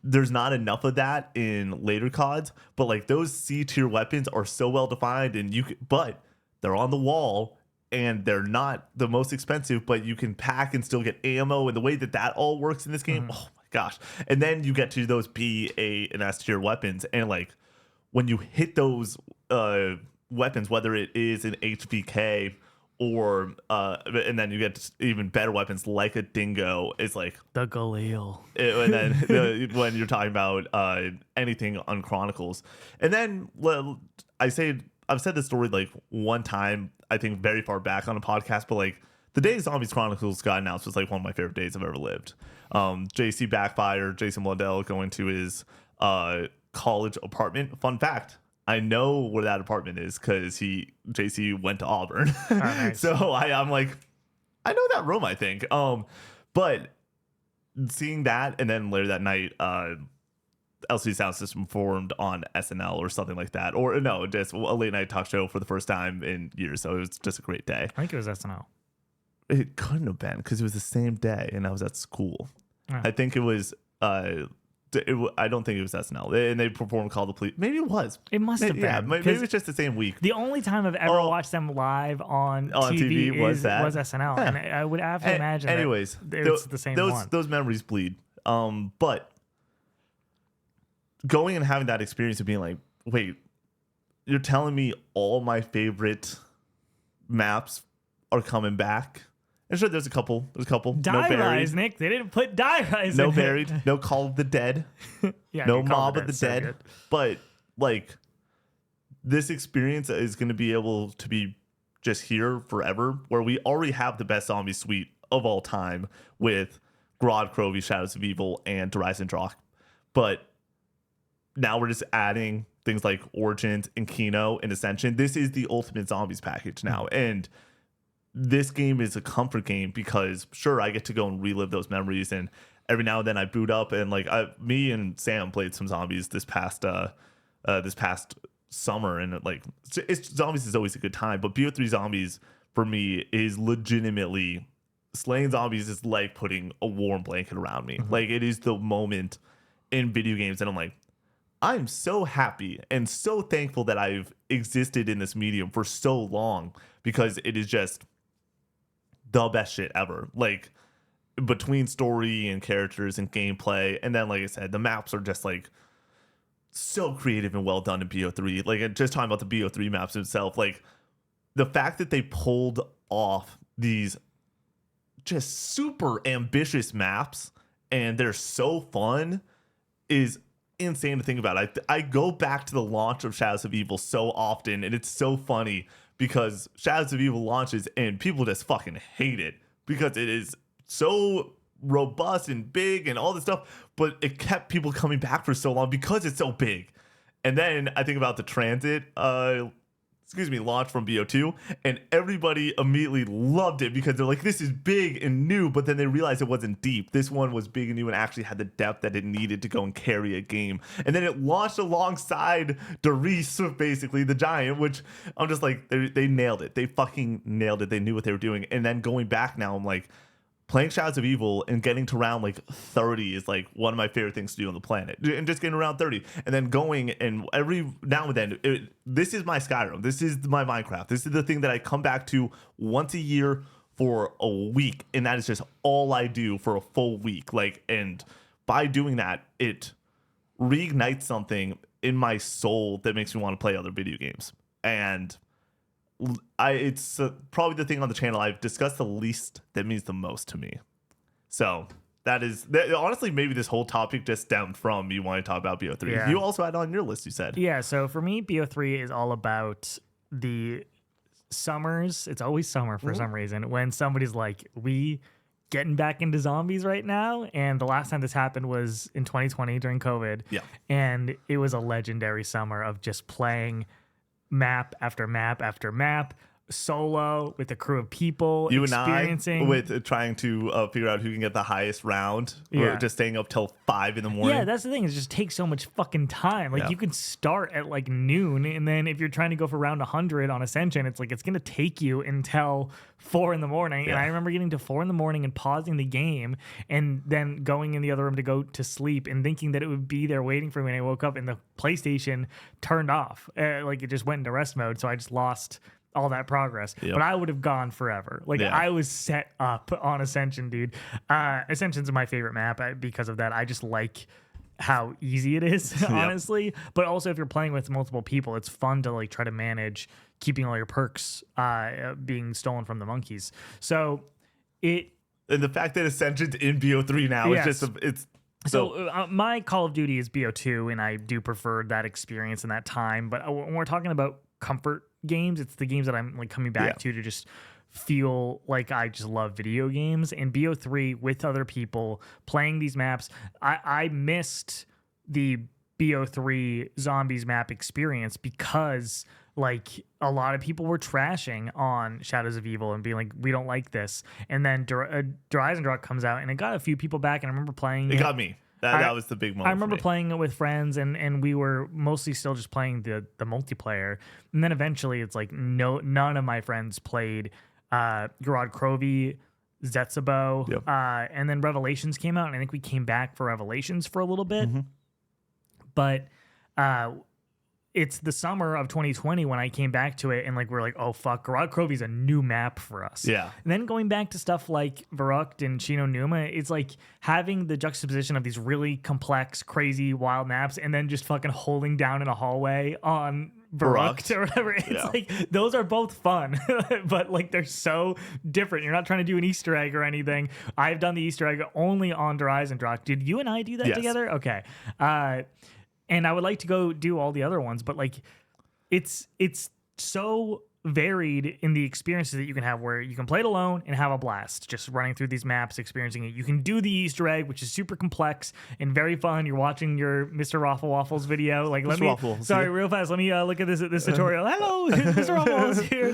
there's not enough of that in later CODs, but, like, those C tier weapons are so well defined, and but they're on the wall, and they're not the most expensive, but you can pack and still get ammo, and the way that that all works in this game, oh my gosh. And then you get to those B, A, and S tier weapons, and, like, when you hit those weapons, whether it is an HVK or and then you get even better weapons like a dingo, it's like
the Galil.
And then when you're talking about anything on Chronicles, and then I've said this story like one time, I think very far back on a podcast, but like the day Zombies Chronicles got announced was like one of my favorite days I've ever lived. JC Backfire, Jason Blundell going to his college apartment. Fun fact, I know where that apartment is because JC went to Auburn. Oh, nice. So I'm like, I know that room, I think. But seeing that, and then later that night, LCD Sound System performed on SNL or something like that, or no, just a late night talk show for the first time in years. So it was just a great day.
I think it was SNL.
It couldn't have been because it was the same day, and I was at school. Oh. I think it was. I don't think it was SNL, and they performed "Call the Police." Maybe it was.
It must have been.
Yeah, maybe it was just the same week.
The only time I've ever watched them live on TV was SNL, and I would have to imagine.
Anyways,
it's the same one.
Those memories bleed. But going and having that experience of being like, wait, you're telling me all my favorite maps are coming back? And sure, there's a couple.
Die Rise, Nick. They didn't put Die Rise.
No Buried. No Call of the Dead.
Yeah,
no Mob of the Dead. So but like, this experience is going to be able to be just here forever, where we already have the best zombie suite of all time with Grodd, Crovey, Shadows of Evil, and Derice and Drock. But now we're just adding things like Origins and Kino and Ascension. This is the ultimate zombies package now. And this game is a comfort game because sure, I get to go and relive those memories, and every now and then I boot up and like me and Sam played some zombies this past summer, and like zombies is always a good time, but BO3 zombies for me is legitimately slaying zombies is like putting a warm blanket around me. Like it is the moment in video games and I'm like, I'm so happy and so thankful that I've existed in this medium for so long because it is just the best shit ever. Like between story and characters and gameplay, and then like I said, the maps are just like so creative and well done in BO3. Like just talking about the BO3 maps itself, like the fact that they pulled off these just super ambitious maps and they're so fun is insane to think about. I go back to the launch of Shadows of Evil so often, and it's so funny because Shadows of Evil launches and people just fucking hate it because it is so robust and big and all this stuff, but it kept people coming back for so long because it's so big. And then I think about the transit launch from BO2, and everybody immediately loved it because they're like, this is big and new, but then they realized it wasn't deep. This one was big and new and actually had the depth that it needed to go and carry a game. And then it launched alongside Darius, basically the giant, which I'm just like, they nailed it. They fucking nailed it. They knew what they were doing. And then going back now, I'm like, playing Shadows of Evil and getting to round like 30 is like one of my favorite things to do on the planet. And just getting around 30 and then going and every now and then, this is my Skyrim. This is my Minecraft. This is the thing that I come back to once a year for a week. And that is just all I do for a full week. Like, and by doing that, it reignites something in my soul that makes me want to play other video games. And it's probably the thing on the channel I've discussed the least that means the most to me. So that honestly, maybe this whole topic just stemmed from me wanting to talk about BO3.
Yeah.
You also had on your list, you said.
Yeah, so for me, BO3 is all about the summers. It's always summer for some reason when somebody's like, we getting back into zombies right now. And the last time this happened was in 2020 during COVID.
Yeah.
And it was a legendary summer of just playing map after map after map, solo with a crew of people.
You
experiencing...
and I with trying to figure out who can get the highest round,
Yeah.
or just staying up till 5 in the morning.
Yeah, that's the thing. It just takes so much fucking time. Like,
Yeah.
you could start at like noon, and then if you're trying to go for round 100 on Ascension, it's like it's gonna take you until 4 in the morning. And
Yeah.
I remember getting to 4 in the morning and pausing the game, and then going in the other room to go to sleep, and thinking that it would be there waiting for me. And I woke up, and the PlayStation turned off. Like, it just went into rest mode. So I just lost all that progress.
Yep.
But I would have gone forever. Like,
Yeah.
I was set up on Ascension, dude. Ascension's my favorite map because of that. I just like how easy it is, honestly. But also, if you're playing with multiple people, it's fun to like try to manage keeping all your perks being stolen from the monkeys. So and
the fact that Ascension's in BO3 now is just it's
so my Call of Duty is BO2, and I do prefer that experience and that time. But when we're talking about comfort games, it's the games that I'm like coming back to just feel like I just love video games. And BO3 with other people playing these maps, I missed the BO3 zombies map experience because like a lot of people were trashing on Shadows of Evil and being like, we don't like this. And then Horizon Drop comes out, and it got a few people back, and I remember playing
it got me. That was the big moment.
I remember
for me.
playing it with friends, and we were mostly still just playing the multiplayer. And then eventually it's like none of my friends played Gerard Crovey, Zetsubo,
Yep.
and then Revelations came out, and I think we came back for Revelations for a little bit. But it's the summer of 2020 when I came back to it, and like we're like, oh fuck, Gerard Crovey's a new map for us.
Yeah.
And then going back to stuff like Verrückt and Shino Numa, it's like having the juxtaposition of these really complex, crazy, wild maps, and then just fucking holding down in a hallway on Verrückt or whatever. It's like those are both fun, but like they're so different. You're not trying to do an Easter egg or anything. I've done the Easter egg only on Horizon Drop. Did you and I do that
Yes.
together? Okay. And I would like to go do all the other ones, but like it's so varied in the experiences that you can have, where you can play it alone and have a blast just running through these maps, experiencing it. You can do the Easter egg, which is super complex and very fun. You're watching your Mr. Raffle Waffles video. Like, let
Mr.
me,
Waffles,
sorry,
yeah.
real fast. Let me look at this tutorial. Hello, Mr. Waffles here.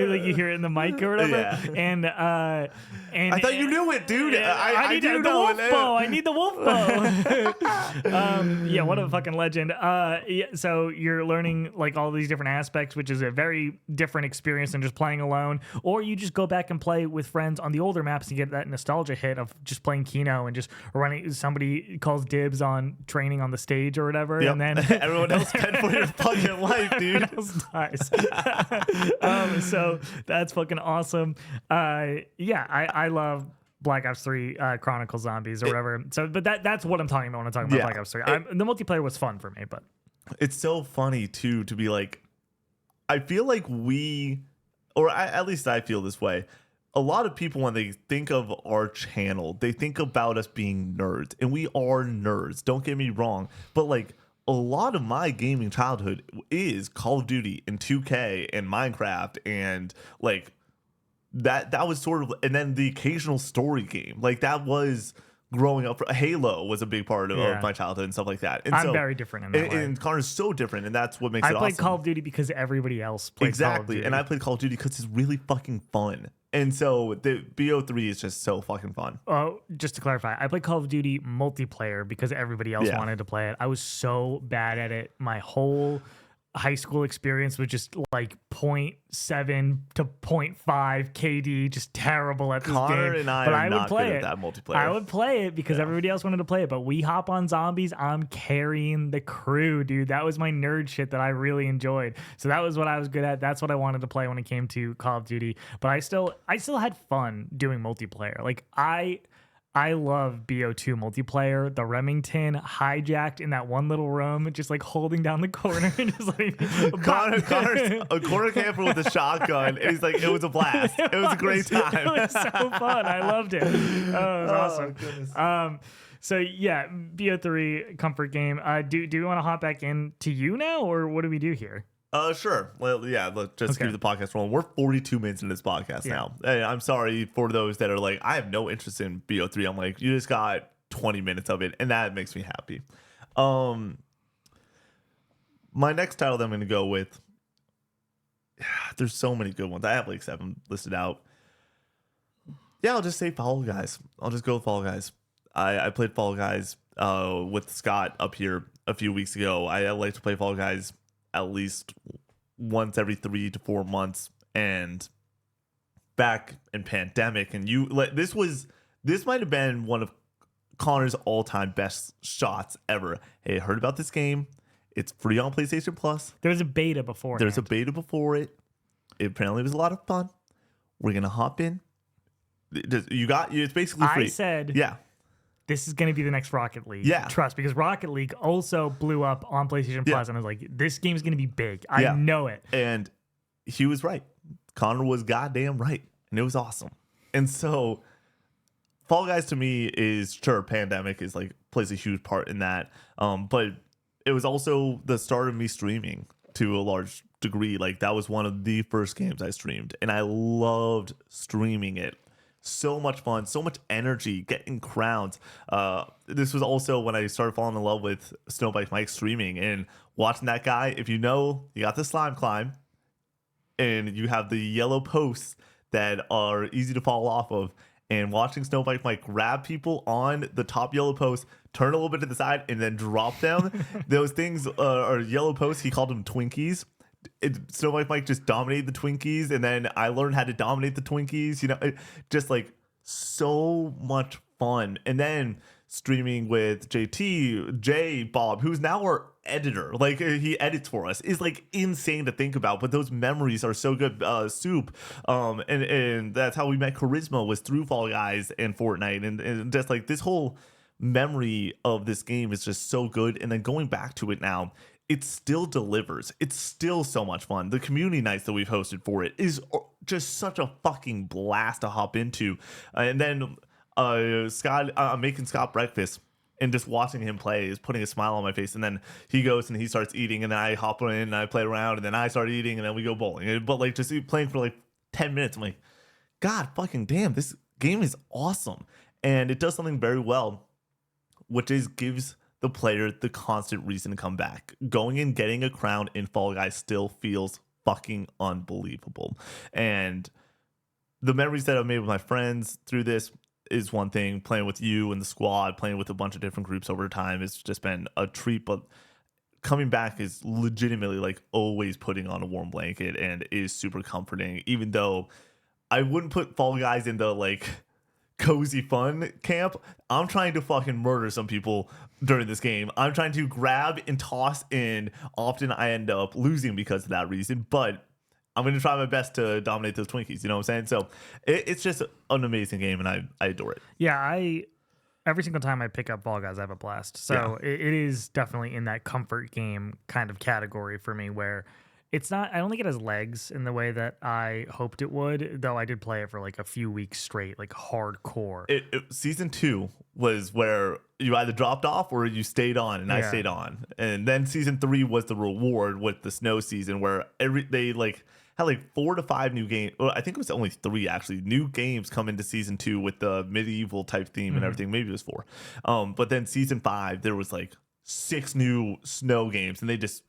Like you hear it in the mic or whatever.
Yeah.
And
I thought you knew it, dude.
I need
do
the
know
wolf
it.
bow. I need the wolf bow. Yeah, what a fucking legend. Yeah, so you're learning like all these different aspects, which is a very different experience than just playing alone. Or you just go back and play with friends on the older maps and get that nostalgia hit of just playing Kino and just running. Somebody calls dibs on training on the stage or whatever,
Yep.
and then
everyone else fed for your fucking life, dude.
everyone else dies. So that's fucking awesome. Yeah, I love Black Ops 3 Chronicle Zombies or whatever. So, but that's what I'm talking about when I'm talking about
Yeah.
Black Ops 3. The multiplayer was fun for me, but
It's so funny too to be like, I feel like at least I feel this way. A lot of people, when they think of our channel, they think about us being nerds, and we are nerds. Don't get me wrong, but like a lot of my gaming childhood is Call of Duty and 2K and Minecraft, and like that was sort of, and then the occasional story game, like that was growing up. Halo was a big part of my childhood and stuff like that. And
I'm very different in that way.
And Connor's so different, and that's what makes it
I played
awesome.
Call of Duty because everybody else played Call of
Exactly,
Duty.
and I played Call of Duty because it's really fucking fun. And so the BO3 is just so fucking fun.
Oh, just to clarify, I played Call of Duty multiplayer because everybody else wanted to play it. I was so bad at it. My whole high school experience was just like 0.7 to 0.5 KD, just terrible at this
Connor
game.
and I
but
are
I would
not
play
good
it.
at that multiplayer.
I would play it because everybody else wanted to play it. But we hop on zombies. I'm carrying the crew, dude. That was my nerd shit that I really enjoyed. So that was what I was good at. That's what I wanted to play when it came to Call of Duty. But I still had fun doing multiplayer. Like I love BO2 multiplayer. The Remington hijacked in that one little room, just like holding down the corner and just like
Connor's a corner camper with a shotgun, and he's like, it was a blast. It was a great time.
It was so fun. I loved it. Oh, it was awesome.
Goodness.
So yeah, BO3 comfort game. Do we want to hop back into you now, or what do we do here?
Sure. Well, yeah, let's just keep the podcast rolling. We're 42 minutes into this podcast now. Hey, I'm sorry for those that are like, I have no interest in BO3. I'm like, you just got 20 minutes of it, and that makes me happy. My next title that I'm going to go with, there's so many good ones. I have like 7 listed out. Yeah, I'll just say Fall Guys. I'll just go with Fall Guys. I played Fall Guys with Scott up here a few weeks ago. I like to play Fall Guys at least once every 3 to 4 months, and back in pandemic, and this might have been one of Connor's all-time best shots ever. Hey, heard about this game? It's free on PlayStation Plus.
There was a beta before.
There's a beta before it. It apparently was a lot of fun. We're gonna hop in. It's basically free.
I said,
yeah.
This is going to be the next Rocket League.
Yeah.
Trust, because Rocket League also blew up on PlayStation Plus, and I was like, this game's going to be big. I know it.
And he was right. Connor was goddamn right. And it was awesome. And so Fall Guys to me is, sure, pandemic is like plays a huge part in that. But it was also the start of me streaming to a large degree. Like that was one of the first games I streamed, and I loved streaming it. So much fun, so much energy, getting crowns. This was also when I started falling in love with Snowbike Mike streaming and watching that guy. If you know, you got the slime climb, and you have the yellow posts that are easy to fall off of. And watching Snowbike Mike grab people on the top yellow post, turn a little bit to the side, and then drop them. Those things are yellow posts. He called them Twinkies. Snowbike Mike just dominated the Twinkies, and then I learned how to dominate the Twinkies. Just like so much fun. And then streaming with J Bob, who's now our editor, like he edits for us, is like insane to think about. But those memories are so good. Soup, and that's how we met Charisma, was through Fall Guys and Fortnite, and just like this whole memory of this game is just so good. And then going back to it now, it still delivers. It's still so much fun. The community nights that we've hosted for it is just such a fucking blast to hop into. And then Scott, making Scott breakfast, and just watching him play is putting a smile on my face. And then he goes and he starts eating, and then I hop in and I play around, and then I start eating, and then we go bowling. But like just playing for like 10 minutes, I'm like, God fucking damn, this game is awesome. And it does something very well, which is gives the player the constant reason to come back. Going and getting a crown in Fall Guys still feels fucking unbelievable. And the memories that I've made with my friends through this is one thing. Playing with you and the squad, playing with a bunch of different groups over time, it's just been a treat. But coming back is legitimately like always putting on a warm blanket and is super comforting, even though I wouldn't put Fall Guys in the like cozy fun camp. I'm trying to fucking murder some people during this game. I'm trying to grab and toss, and often I end up losing because of that reason, but I'm going to try my best to dominate those Twinkies. You know what I'm saying? So it's just an amazing game, and I adore it.
Yeah, every single time I pick up Fall Guys, I have a blast. So it is definitely in that comfort game kind of category for me, where it's not, I don't think it has legs in the way that I hoped it would, though I did play it for like a few weeks straight, like hardcore.
Season 2 was where you either dropped off or you stayed on, and I stayed on. And then season 3 was the reward with the snow season, where they like had like 4 to 5 new games. Well, I think it was only 3 actually. New games come into season 2 with the medieval type theme and everything. Maybe it was 4. But then season 5, there was like 6 new snow games, and they just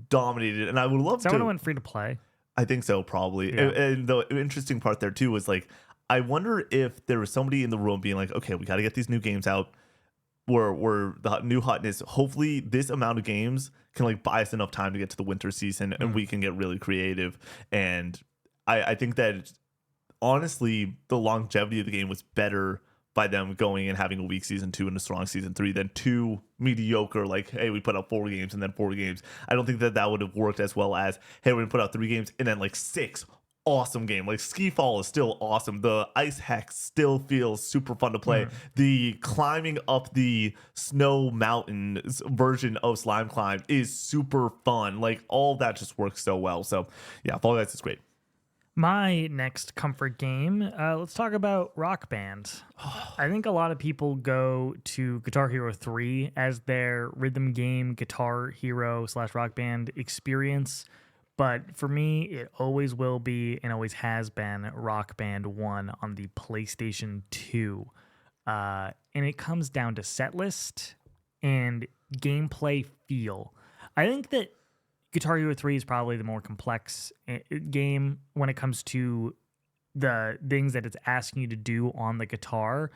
dominated. And I would love
to. Is that when it went free to play?
I think so, probably.
Yeah.
And the interesting part there too was like, I wonder if there was somebody in the room being like, okay, we got to get these new games out. We're the new hotness. Hopefully this amount of games can like buy us enough time to get to the winter season, and we can get really creative. And I think that honestly, the longevity of the game was better by them going and having a weak season 2 and a strong season 3 than 2 mediocre, like, hey, we put out 4 games and then 4 games. I don't think that would have worked as well as, hey, we're gonna put out 3 games and then like 6 awesome game. Like Ski Fall is still awesome. The Ice Hex still feels super fun to play. The climbing up the snow mountain version of Slime Climb is super fun. Like all that just works so well. So yeah, Fall Guys is great.
My next comfort game, let's talk about Rock Band. I think a lot of people go to Guitar Hero 3 as their rhythm game, Guitar Hero / Rock Band experience. But for me, it always will be and always has been Rock Band 1 on the PlayStation 2. And it comes down to set list and gameplay feel. I think that Guitar Hero 3 is probably the more complex game when it comes to the things that it's asking you to do on the guitar.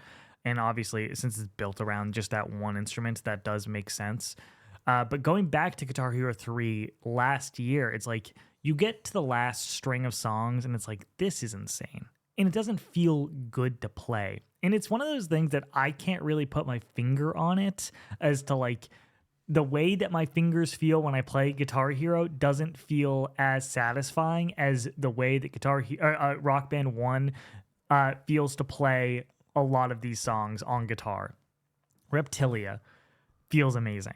And obviously, since it's built around just that one instrument, that does make sense. But going back to Guitar Hero 3 last year, it's like you get to the last string of songs and it's like, this is insane. And it doesn't feel good to play. And it's one of those things that I can't really put my finger on it as to like, the way that my fingers feel when I play Guitar Hero doesn't feel as satisfying as the way that Rock Band 1 feels to play a lot of these songs on guitar. Reptilia feels amazing.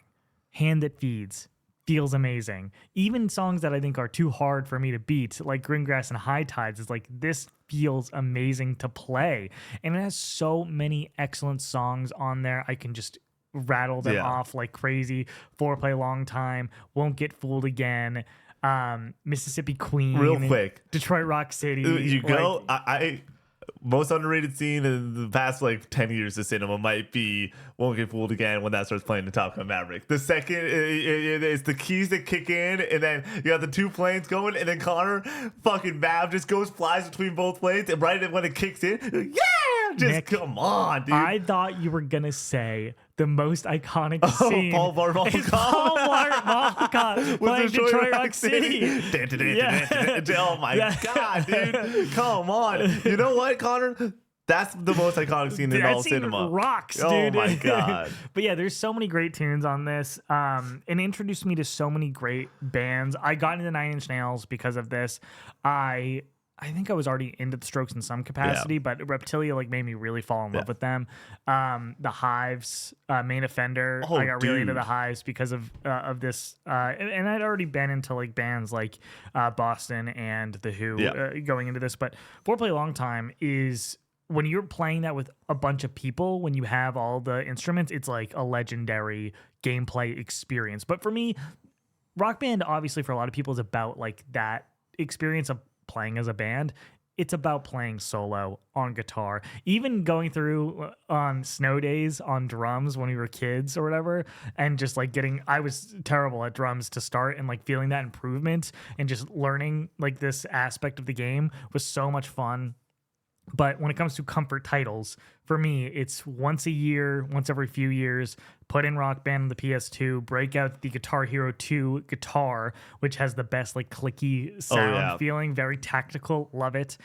Hand That Feeds feels amazing. Even songs that I think are too hard for me to beat, like Greengrass and High Tides, is like, this feels amazing to play. And it has so many excellent songs on there. I can just rattle them off like crazy. Foreplay Long Time, Won't Get Fooled Again, Mississippi Queen,
real quick,
Detroit Rock City.
You go, I most underrated scene in the past like 10 years of cinema might be Won't Get Fooled Again when that starts playing the Top Gun Maverick. The second it's the keys that kick in, and then you got the 2 planes going, and then Connor fucking Mav just flies between both planes, and right when it kicks in, just Nick, come on, dude.
I thought you were gonna say the most iconic scene.
Paul Blart
playing Detroit Rock City.
Oh my God, dude. Come on. You know what, Connor? That's the most iconic scene in all cinema.
Rocks, dude.
Oh my God.
But yeah, there's so many great tunes on this. And introduced me to so many great bands. I got into 9 Inch Nails because of this. I think I was already into the Strokes in some capacity, but Reptilia like made me really fall in love with them. The Hives, Main Offender. I got really into the Hives because of this. And I'd already been into like bands like Boston and The Who going into this. But Foreplay Long Time is when you're playing that with a bunch of people, when you have all the instruments, it's like a legendary gameplay experience. But for me, Rock Band, obviously, for a lot of people, is about like that experience of playing as a band. It's about playing solo on guitar. Even going through on snow days on drums when we were kids or whatever, and just like I was terrible at drums to start, and like feeling that improvement and just learning like this aspect of the game was so much fun. But when it comes to comfort titles, for me, it's once a year, once every few years, put in Rock Band on the PS2, break out the Guitar Hero 2 guitar, which has the best like clicky sound feeling, very tactical, love it.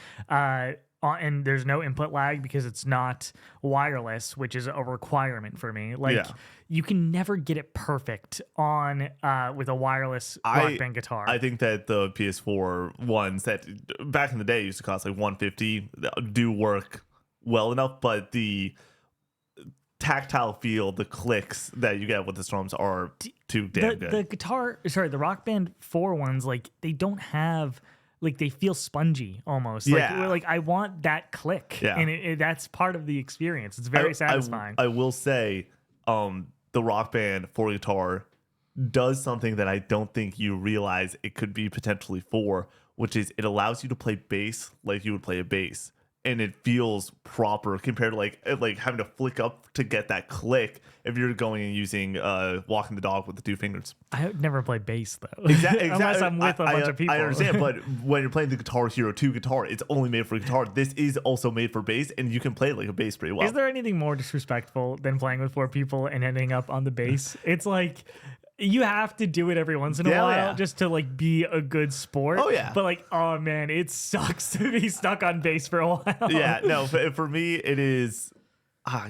And there's no input lag because it's not wireless, which is a requirement for me. Like you can never get it perfect on with a wireless Rock Band guitar.
I think that the PS4 ones that back in the day used to cost like $150 do work well enough, but the tactile feel, the clicks that you get with the drums are too damn good.
The Rock Band 4 ones, like they don't have. Like they feel spongy almost. Like I want that click, and that's part of the experience. It's very satisfying.
I will say, the Rock Band 4 guitar does something that I don't think you realize it could be potentially for, which is it allows you to play bass like you would play a bass, and it feels proper compared to like having to flick up to get that click if you're going and using walking the dog with the two fingers.
I would never play bass though.
Exactly.
Unless I'm with a bunch of people.
I understand, but when you're playing the Guitar Hero 2 guitar, it's only made for guitar. This is also made for bass, and you can play like a bass pretty well.
Is there anything more disrespectful than playing with 4 people and ending up on the bass? It's like you have to do it every once in a while just to like be a good sport.
Oh yeah.
But like, oh man, it sucks to be stuck on bass for a while.
Yeah, no, for me it is.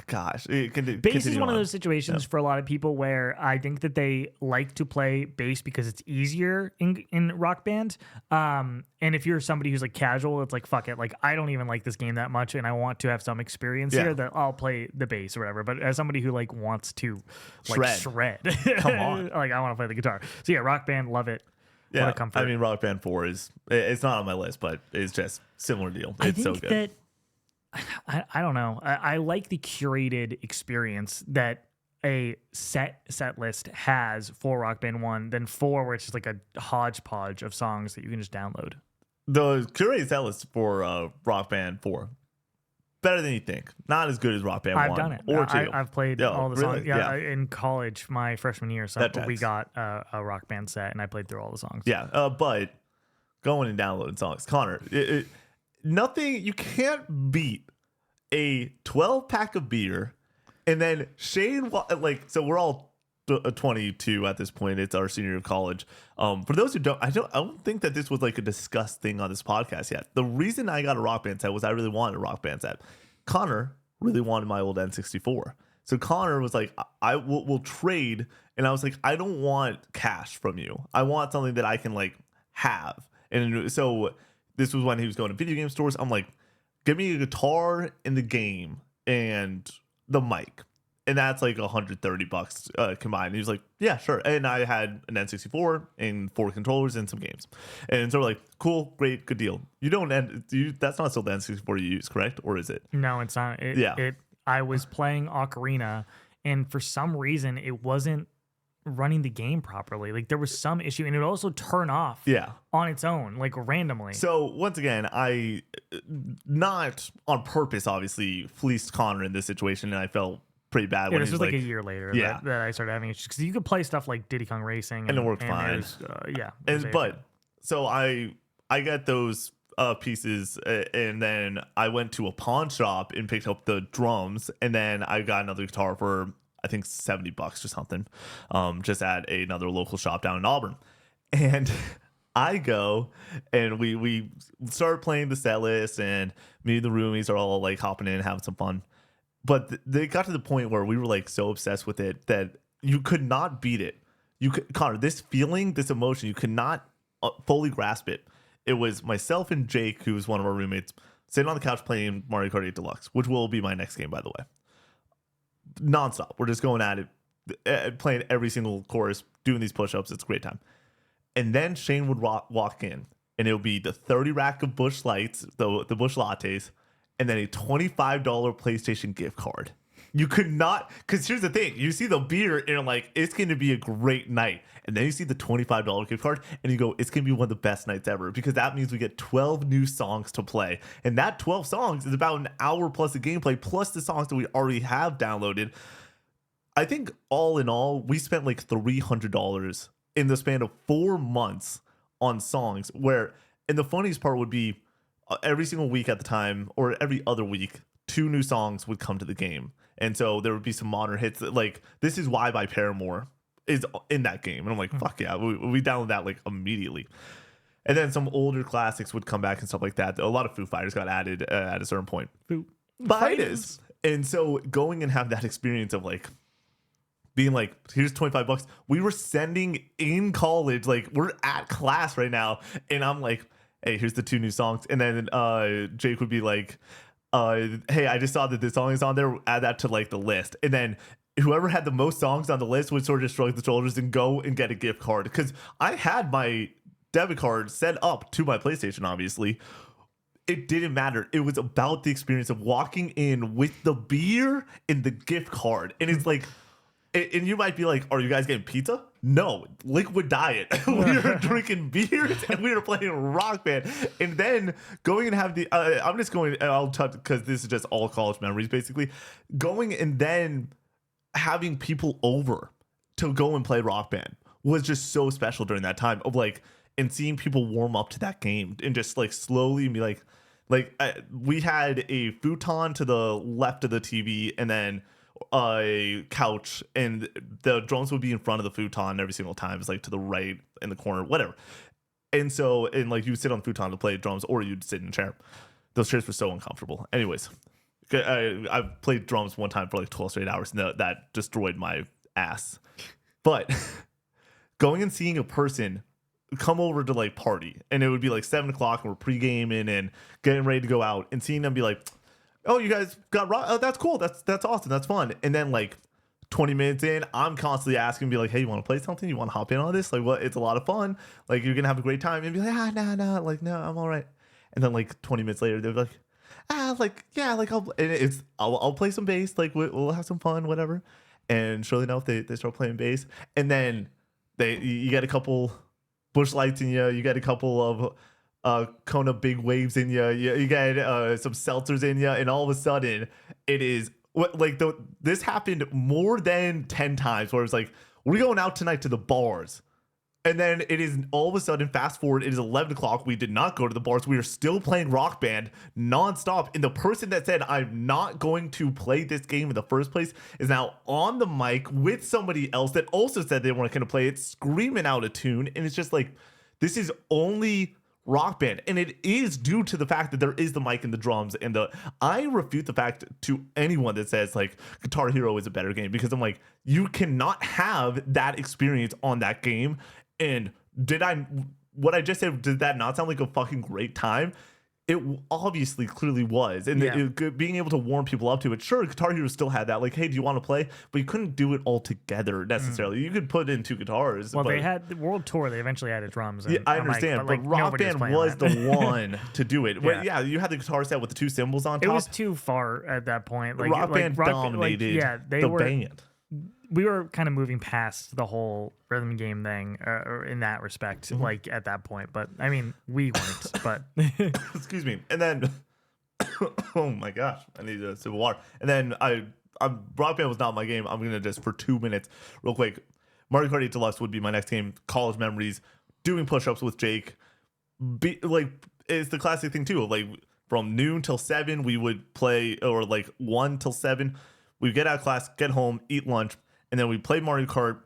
Gosh,
bass is one of those situations for a lot of people where I think that they like to play bass because it's easier in Rock Band. And if you're somebody who's like casual, it's like fuck it, like I don't even like this game that much, and I want to have some experience here, that I'll play the bass or whatever. But as somebody who like wants to like shred,
come on,
like I want to play the guitar. So yeah, Rock Band, love it.
Yeah,
what a comfort.
I mean, Rock Band 4 it's not on my list, but it's just similar deal. It's so good.
I don't know. I like the curated experience that a set list has for Rock Band 1 than 4, where it's just like a hodgepodge of songs that you can just download.
The curated set list for Rock Band 4, better than you think. Not as good as Rock Band 1
I've done it.
or 2.
I've played all the songs.
Yeah.
In college, my freshman year, we got a Rock Band set, and I played through all the songs.
Yeah, but going and downloading songs. Connor, nothing, you can't beat a 12-pack of beer, and then Shane, so we're all 22 at this point. It's our senior year of college. For those who don't, I don't think that this was like a discussed thing on this podcast yet. The reason I got a Rock Band set was I really wanted a Rock Band set. Connor really wanted my old N64. So Connor was like, we'll trade. And I was like, I don't want cash from you. I want something that I can like have. And so this was when he was going to video game stores. I'm like, give me a guitar in the game and the mic. And that's like $130 combined. And he was like, yeah, sure. And I had an N64 and 4 controllers and some games. And so we're like, cool, great, good deal. That's not still the N64 you use, correct? Or is it?
No, it's not. I was playing Ocarina, and for some reason it wasn't running the game properly. Like there was some issue, and it would also turn off on its own, like randomly.
So once again, I not on purpose obviously fleeced Connor in this situation, and I felt pretty bad when
this was like a year later that I started having issues, because you could play stuff like Diddy Kong Racing
and it worked fine. So I got those pieces, and then I went to a pawn shop and picked up the drums, and then I got another guitar for I think $70 or something, just at another local shop down in Auburn. And I go and we start playing the set list, and me and the roomies are all like hopping in, having some fun. But they got to the point where we were like so obsessed with it that you could not beat it. Connor, this feeling, this emotion, you could not fully grasp it. It was myself and Jake, who was one of our roommates, sitting on the couch playing Mario Kart 8 Deluxe, which will be my next game, by the way. Nonstop. We're just going at it, playing every single chorus, doing these push-ups. It's a great time. And then Shane would walk in, and it would be the 30 rack of Busch Lights, the Busch Lattes, and then a $25 PlayStation gift card. You could not, because here's the thing: you see the beer and you're like, it's going to be a great night, and then you see the $25 gift card, and you go, it's going to be one of the best nights ever, because that means we get 12 new songs to play, and that 12 songs is about an hour plus of gameplay plus the songs that we already have downloaded. I think all in all, we spent like $300 in the span of 4 months on songs. Where, and the funniest part would be, every single week at the time, or every other week, 2 new songs would come to the game. And so there would be some modern hits that, like, This Is Why by Paramore is in that game. And I'm like, fuck yeah, we download that like immediately. And then some older classics would come back and stuff like that. A lot of Foo Fighters got added at a certain point.
Foo
Fighters. And so going and have that experience of like being like, here's $25. We were sending in college, like we're at class right now, and I'm like, hey, here's the 2 new songs. And then Jake would be like, hey, I just saw that this song is on there, add that to like the list. And then whoever had the most songs on the list would sort of just shrug the shoulders and go and get a gift card, because I had my debit card set up to my PlayStation. Obviously it didn't matter. It was about the experience of walking in with the beer and the gift card. And it's like, and you might be like, are you guys getting pizza? No, liquid diet. We were drinking beers and we were playing Rock Band. And then going and have the, I'm just going, I'll touch, because this is just all college memories basically. Going and then having people over to go and play Rock Band was just so special during that time of like, and seeing people warm up to that game and just like slowly be like we had a futon to the left of the TV, and then a couch, and the drums would be in front of the futon every single time. It's like to the right in the corner, whatever. And so, and like you would sit on the futon to play drums, or you'd sit in a chair. Those chairs were so uncomfortable. Anyways, I played drums one time for like 12 straight hours, and that destroyed my ass. But going and seeing a person come over to like party, and it would be like 7 o'clock, and we're pre-gaming and getting ready to go out, and seeing them be like, oh, you guys got rock? Oh, that's cool. That's awesome. That's fun. And then like 20 minutes in, I'm constantly asking, be like, hey, you want to play something? You want to hop in on this? Like, what? It's a lot of fun. Like, you're going to have a great time. And be like, no. Like, no, I'm all right. And then like 20 minutes later, they're like, like, yeah, like I'll play some bass. Like we'll have some fun, whatever. And surely enough, they start playing bass. And then you get a couple bush lights in you. You get a couple of Kona big waves in you. You get some seltzers in you, and all of a sudden it is like this happened more than 10 times where it's like, we're going out tonight to the bars, and then it is all of a sudden, fast forward, it is 11 o'clock. We did not go to the bars. We are still playing Rock Band nonstop, and the person that said I'm not going to play this game in the first place is now on the mic with somebody else that also said they weren't going to play it, screaming out a tune. And it's just like, this is only Rock Band, and it is due to the fact that there is the mic and the drums, and I refute the fact to anyone that says like Guitar Hero is a better game, because I'm like, you cannot have that experience on that game. And what I just said, did that not sound like a fucking great time? It obviously clearly was. And being able to warm people up to it. Sure, Guitar Hero still had that. Like, hey, do you want to play? But you couldn't do it all together necessarily. You could put in 2 guitars.
Well, they had the World Tour. They eventually added drums. And
I understand. But Rock Band was the one to do it. You had the guitar set with the 2 cymbals on top.
It was too far at that point. Like,
Rock Band dominated the band.
We were kind of moving past the whole rhythm game thing in that respect, like at that point. But I mean, we weren't. But
excuse me. And then, oh my gosh, I need a sip of water. And then Rock Band was not my game. I'm gonna just for 2 minutes, real quick. Mario Kart 8 Deluxe would be my next game. College memories, doing push-ups with Jake. It's the classic thing too. Like from noon till 7, we would play, or like 1 till 7. We'd get out of class, get home, eat lunch. And then we played Mario Kart,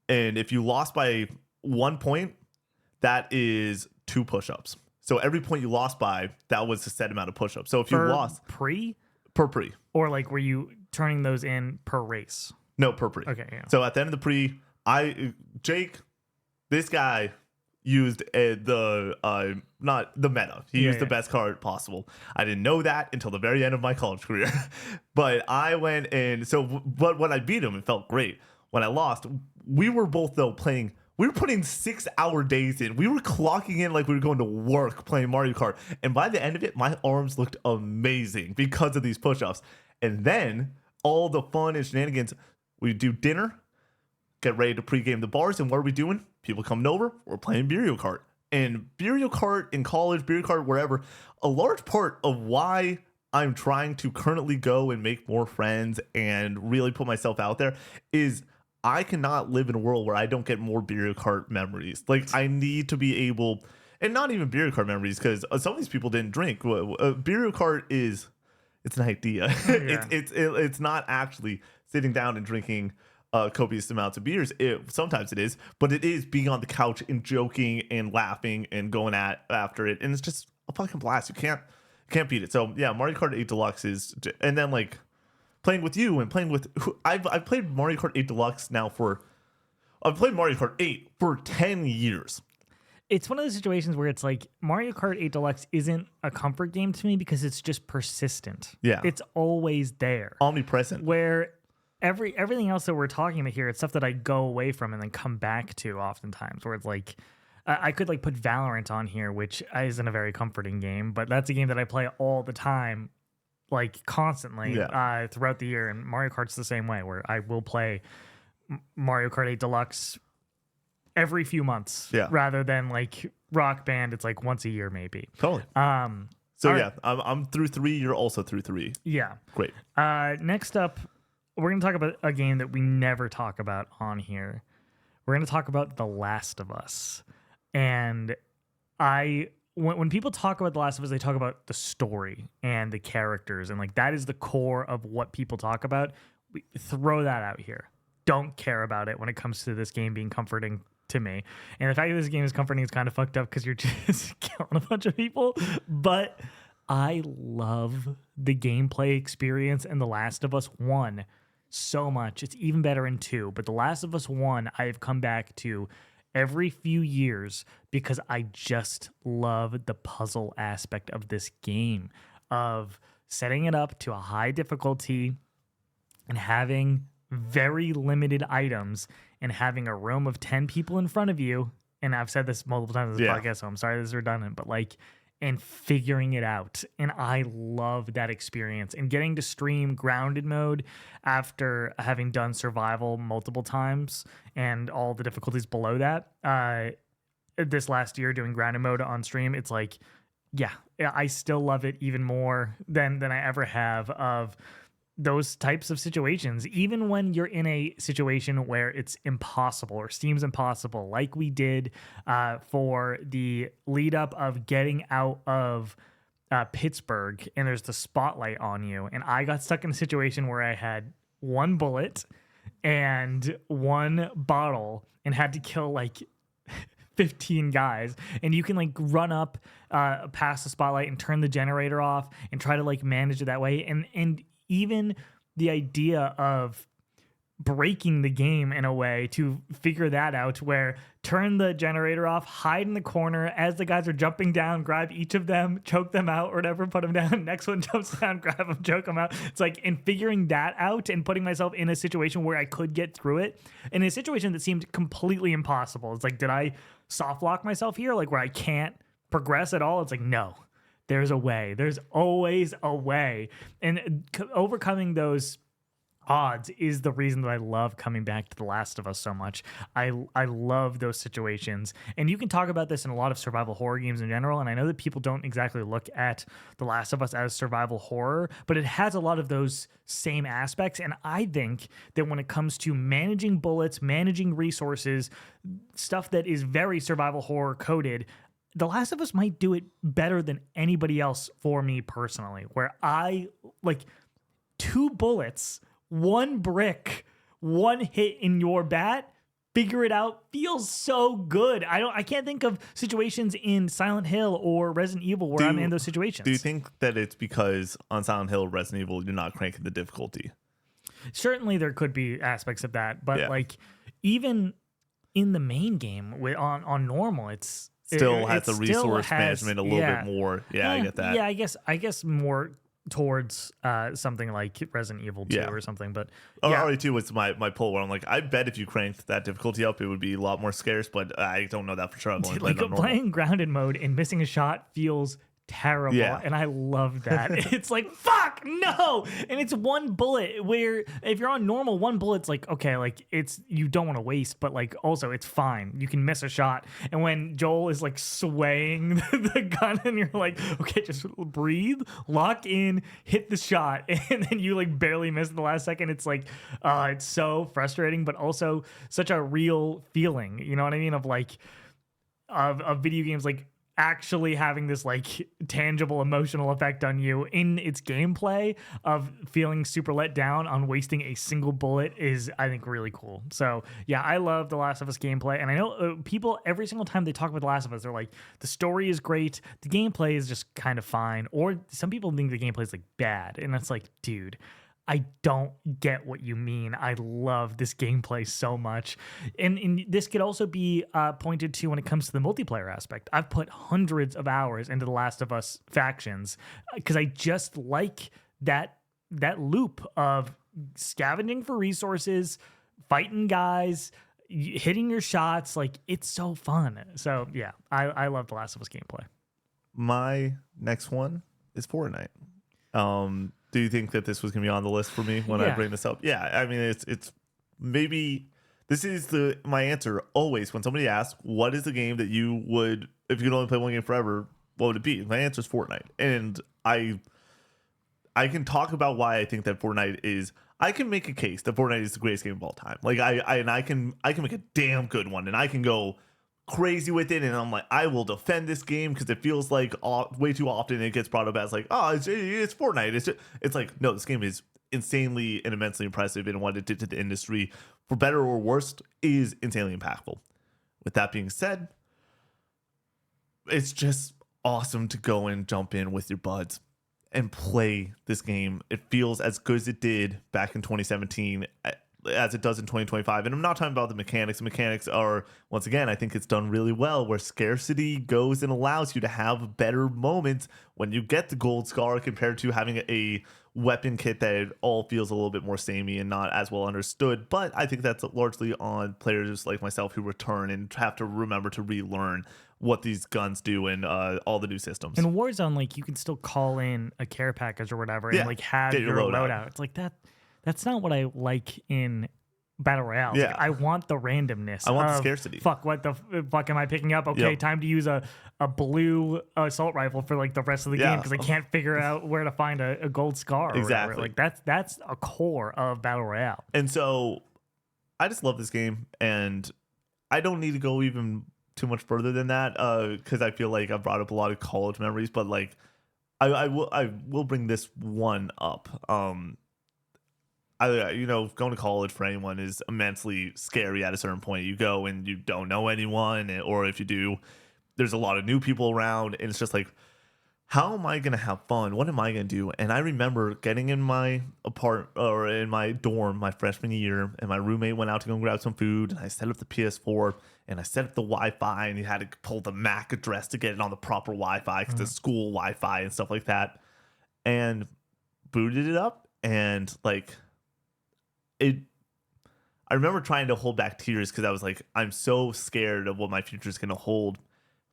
and if you lost by 1 point, that is 2 push-ups. So every point you lost by, that was a set amount of push-ups. So if you lost per pre,
or like were you turning those in per race?
No, per pre.
Okay. Yeah.
So at the end of the pre, Jake, this guy used not the meta. He used the best card possible. I didn't know that until the very end of my college career. But I went and but when I beat him, it felt great. When I lost, we were both though playing we were putting 6-hour days in. We were clocking in like we were going to work playing Mario Kart. And by the end of it, my arms looked amazing because of these push-ups. And then all the fun and shenanigans, we do dinner, get ready to pregame the bars. And what are we doing? People coming over, we're playing Mario Kart. And Mario Kart in college, Mario Kart wherever, a large part of why I'm trying to currently go and make more friends and really put myself out there is I cannot live in a world where I don't get more Mario Kart memories. Like, I need to be able, and not even Mario Kart memories, because some of these people didn't drink. Mario Kart is, it's an idea.
Yeah.
It's not actually sitting down and drinking copious amounts of beers. Sometimes it is, but it is being on the couch and joking and laughing and going after it, and it's just a fucking blast. You can't beat it. So yeah, Mario Kart 8 Deluxe is, and then like playing with you and playing with I've played Mario Kart 8 Deluxe now I've played Mario Kart 8 for 10 years.
It's one of those situations where it's like Mario Kart 8 Deluxe isn't a comfort game to me because it's just persistent.
Yeah.
It's always there.
Omnipresent.
Where everything else that we're talking about here, it's stuff that I go away from and then come back to oftentimes, where it's like I could like put Valorant on here, which isn't a very comforting game, but that's a game that I play all the time, like constantly throughout the year. And Mario Kart's the same way, where I will play Mario Kart 8 Deluxe every few months, rather than like Rock Band. It's like once a year maybe.
Totally. So yeah, I'm through 3. You're also through 3.
Yeah.
Great.
Next up, we're going to talk about a game that we never talk about on here. We're going to talk about The Last of Us. And when people talk about The Last of Us, they talk about the story and the characters. And like that is the core of what people talk about. We throw that out here. Don't care about it when it comes to this game being comforting to me. And the fact that this game is comforting is kind of fucked up because you're just killing a bunch of people. But I love the gameplay experience in The Last of Us 1 so much. It's even better in 2. But The Last of Us 1, I've come back to every few years because I just love the puzzle aspect of this game, of setting it up to a high difficulty and having very limited items and having a room of 10 people in front of you. And I've said this multiple times in this podcast, so I'm sorry this is redundant, but like, and figuring it out. And I love that experience. And getting to stream grounded mode after having done survival multiple times and all the difficulties below that, this last year doing grounded mode on stream, it's like, yeah, I still love it even more than I ever have of those types of situations. Even when you're in a situation where it's impossible or seems impossible, like we did for the lead up of getting out of Pittsburgh, and there's the spotlight on you. And I got stuck in a situation where I had 1 bullet and 1 bottle and had to kill like 15 guys, and you can like run up past the spotlight and turn the generator off and try to like manage it that way. And even the idea of breaking the game in a way to figure that out, where turn the generator off, hide in the corner as the guys are jumping down, grab each of them, choke them out or whatever, put them down, next one jumps down, grab them, choke them out. It's like, in figuring that out and putting myself in a situation where I could get through it, in a situation that seemed completely impossible. It's like, did I soft lock myself here, like where I can't progress at all? It's like, no. There's a way. There's always a way. And overcoming those odds is the reason that I love coming back to The Last of Us so much. I love those situations. And you can talk about this in a lot of survival horror games in general. And I know that people don't exactly look at The Last of Us as survival horror, but it has a lot of those same aspects. And I think that when it comes to managing bullets, managing resources, stuff that is very survival horror coded, The Last of Us might do it better than anybody else for me personally, where I like 2 bullets, 1 brick, 1 hit in your bat, figure it out, feels so good. I can't think of situations in Silent Hill or Resident Evil where I'm in those situations.
Do you think that it's because on Silent Hill, Resident Evil, you're not cranking the difficulty?
Certainly there could be aspects of that, but like even in the main game on normal,
Still has the resource management a little bit more. Yeah, I get that.
Yeah, I guess more towards something like Resident Evil 2
Yeah.
or something. But
Yeah.
yeah,
RE2 was my pull where I'm like, I bet if you cranked that difficulty up, it would be a lot more scarce, but I don't know that for sure. I've only played
like
on normal.
playing grounded mode and missing a shot feels terrible,
Yeah.
and I love that. It's like, fuck no, and it's one bullet, where if you're on normal, one bullet's like, okay, like it's, you don't want to waste, but like also it's fine, you can miss a shot. And when Joel is like swaying the gun and you're like, okay, just breathe, lock in, hit the shot, and then you like barely miss at the last second, it's like it's so frustrating, but also such a real feeling, you know what I mean, of like of video games like actually having this like tangible emotional effect on you in its gameplay, of feeling super let down on wasting a single bullet, is I think really cool. So yeah, I love The Last of Us gameplay, and I know people every single time they talk about The Last of Us, they're like, the story is great, the gameplay is just kind of fine, or some people think the gameplay is like bad, and it's like, dude, I don't get what you mean. I love this gameplay so much. And this could also be pointed to when it comes to the multiplayer aspect. I've put hundreds of hours into The Last of Us factions because I just like that loop of scavenging for resources, fighting guys, hitting your shots. Like, it's so fun. So yeah, I love The Last of Us gameplay.
My next one is Fortnite. Do you think that this was going to be on the list for me when I bring this up? Yeah, I mean, it's maybe this is my answer always when somebody asks, what is the game that you would, if you could only play one game forever, what would it be? My answer is Fortnite. And I can talk about why I think that Fortnite is, I can make a case that Fortnite is the greatest game of all time. Like I can make a damn good one, and I can go crazy with it, and I'm like, I will defend this game because it feels like way too often it gets brought up as like, oh, it's Fortnite. It's like, no, this game is insanely and immensely impressive, and what it did to the industry, for better or worse, is insanely impactful. With that being said, it's just awesome to go and jump in with your buds and play this game. It feels as good as it did back in 2017 as it does in 2025. And I'm not talking about the mechanics. The mechanics are, once again, I think it's done really well, where scarcity goes and allows you to have better moments when you get the gold scar compared to having a weapon kit that all feels a little bit more samey and not as well understood. But I think that's largely on players like myself who return and have to remember to relearn what these guns do and all the new systems.
In Warzone, like, you can still call in a care package or whatever, and like have
get
your
loadout.
loadout. It's like that's not what I like in battle royale.
Yeah.
Like, I want the randomness.
I want the
of,
scarcity.
Fuck, what the fuck am I picking up? Okay,
Yep.
time to use a blue assault rifle for like the rest of the game because I can't figure out where to find a gold scar. Or
Exactly.
whatever. Like that's a core of battle royale.
And so I just love this game, and I don't need to go even too much further than that because I feel like I brought up a lot of college memories, but like I will bring this one up. Going to college for anyone is immensely scary at a certain point. You go and you don't know anyone, or if you do, there's a lot of new people around, and it's just like, how am I going to have fun? What am I going to do? And I remember getting in my in my dorm my freshman year, and my roommate went out to go grab some food, and I set up the PS4 and I set up the Wi-Fi, and you had to pull the MAC address to get it on the proper Wi-Fi because the school Wi-Fi and stuff like that, and booted it up, and like I remember trying to hold back tears because I was like, I'm so scared of what my future is going to hold.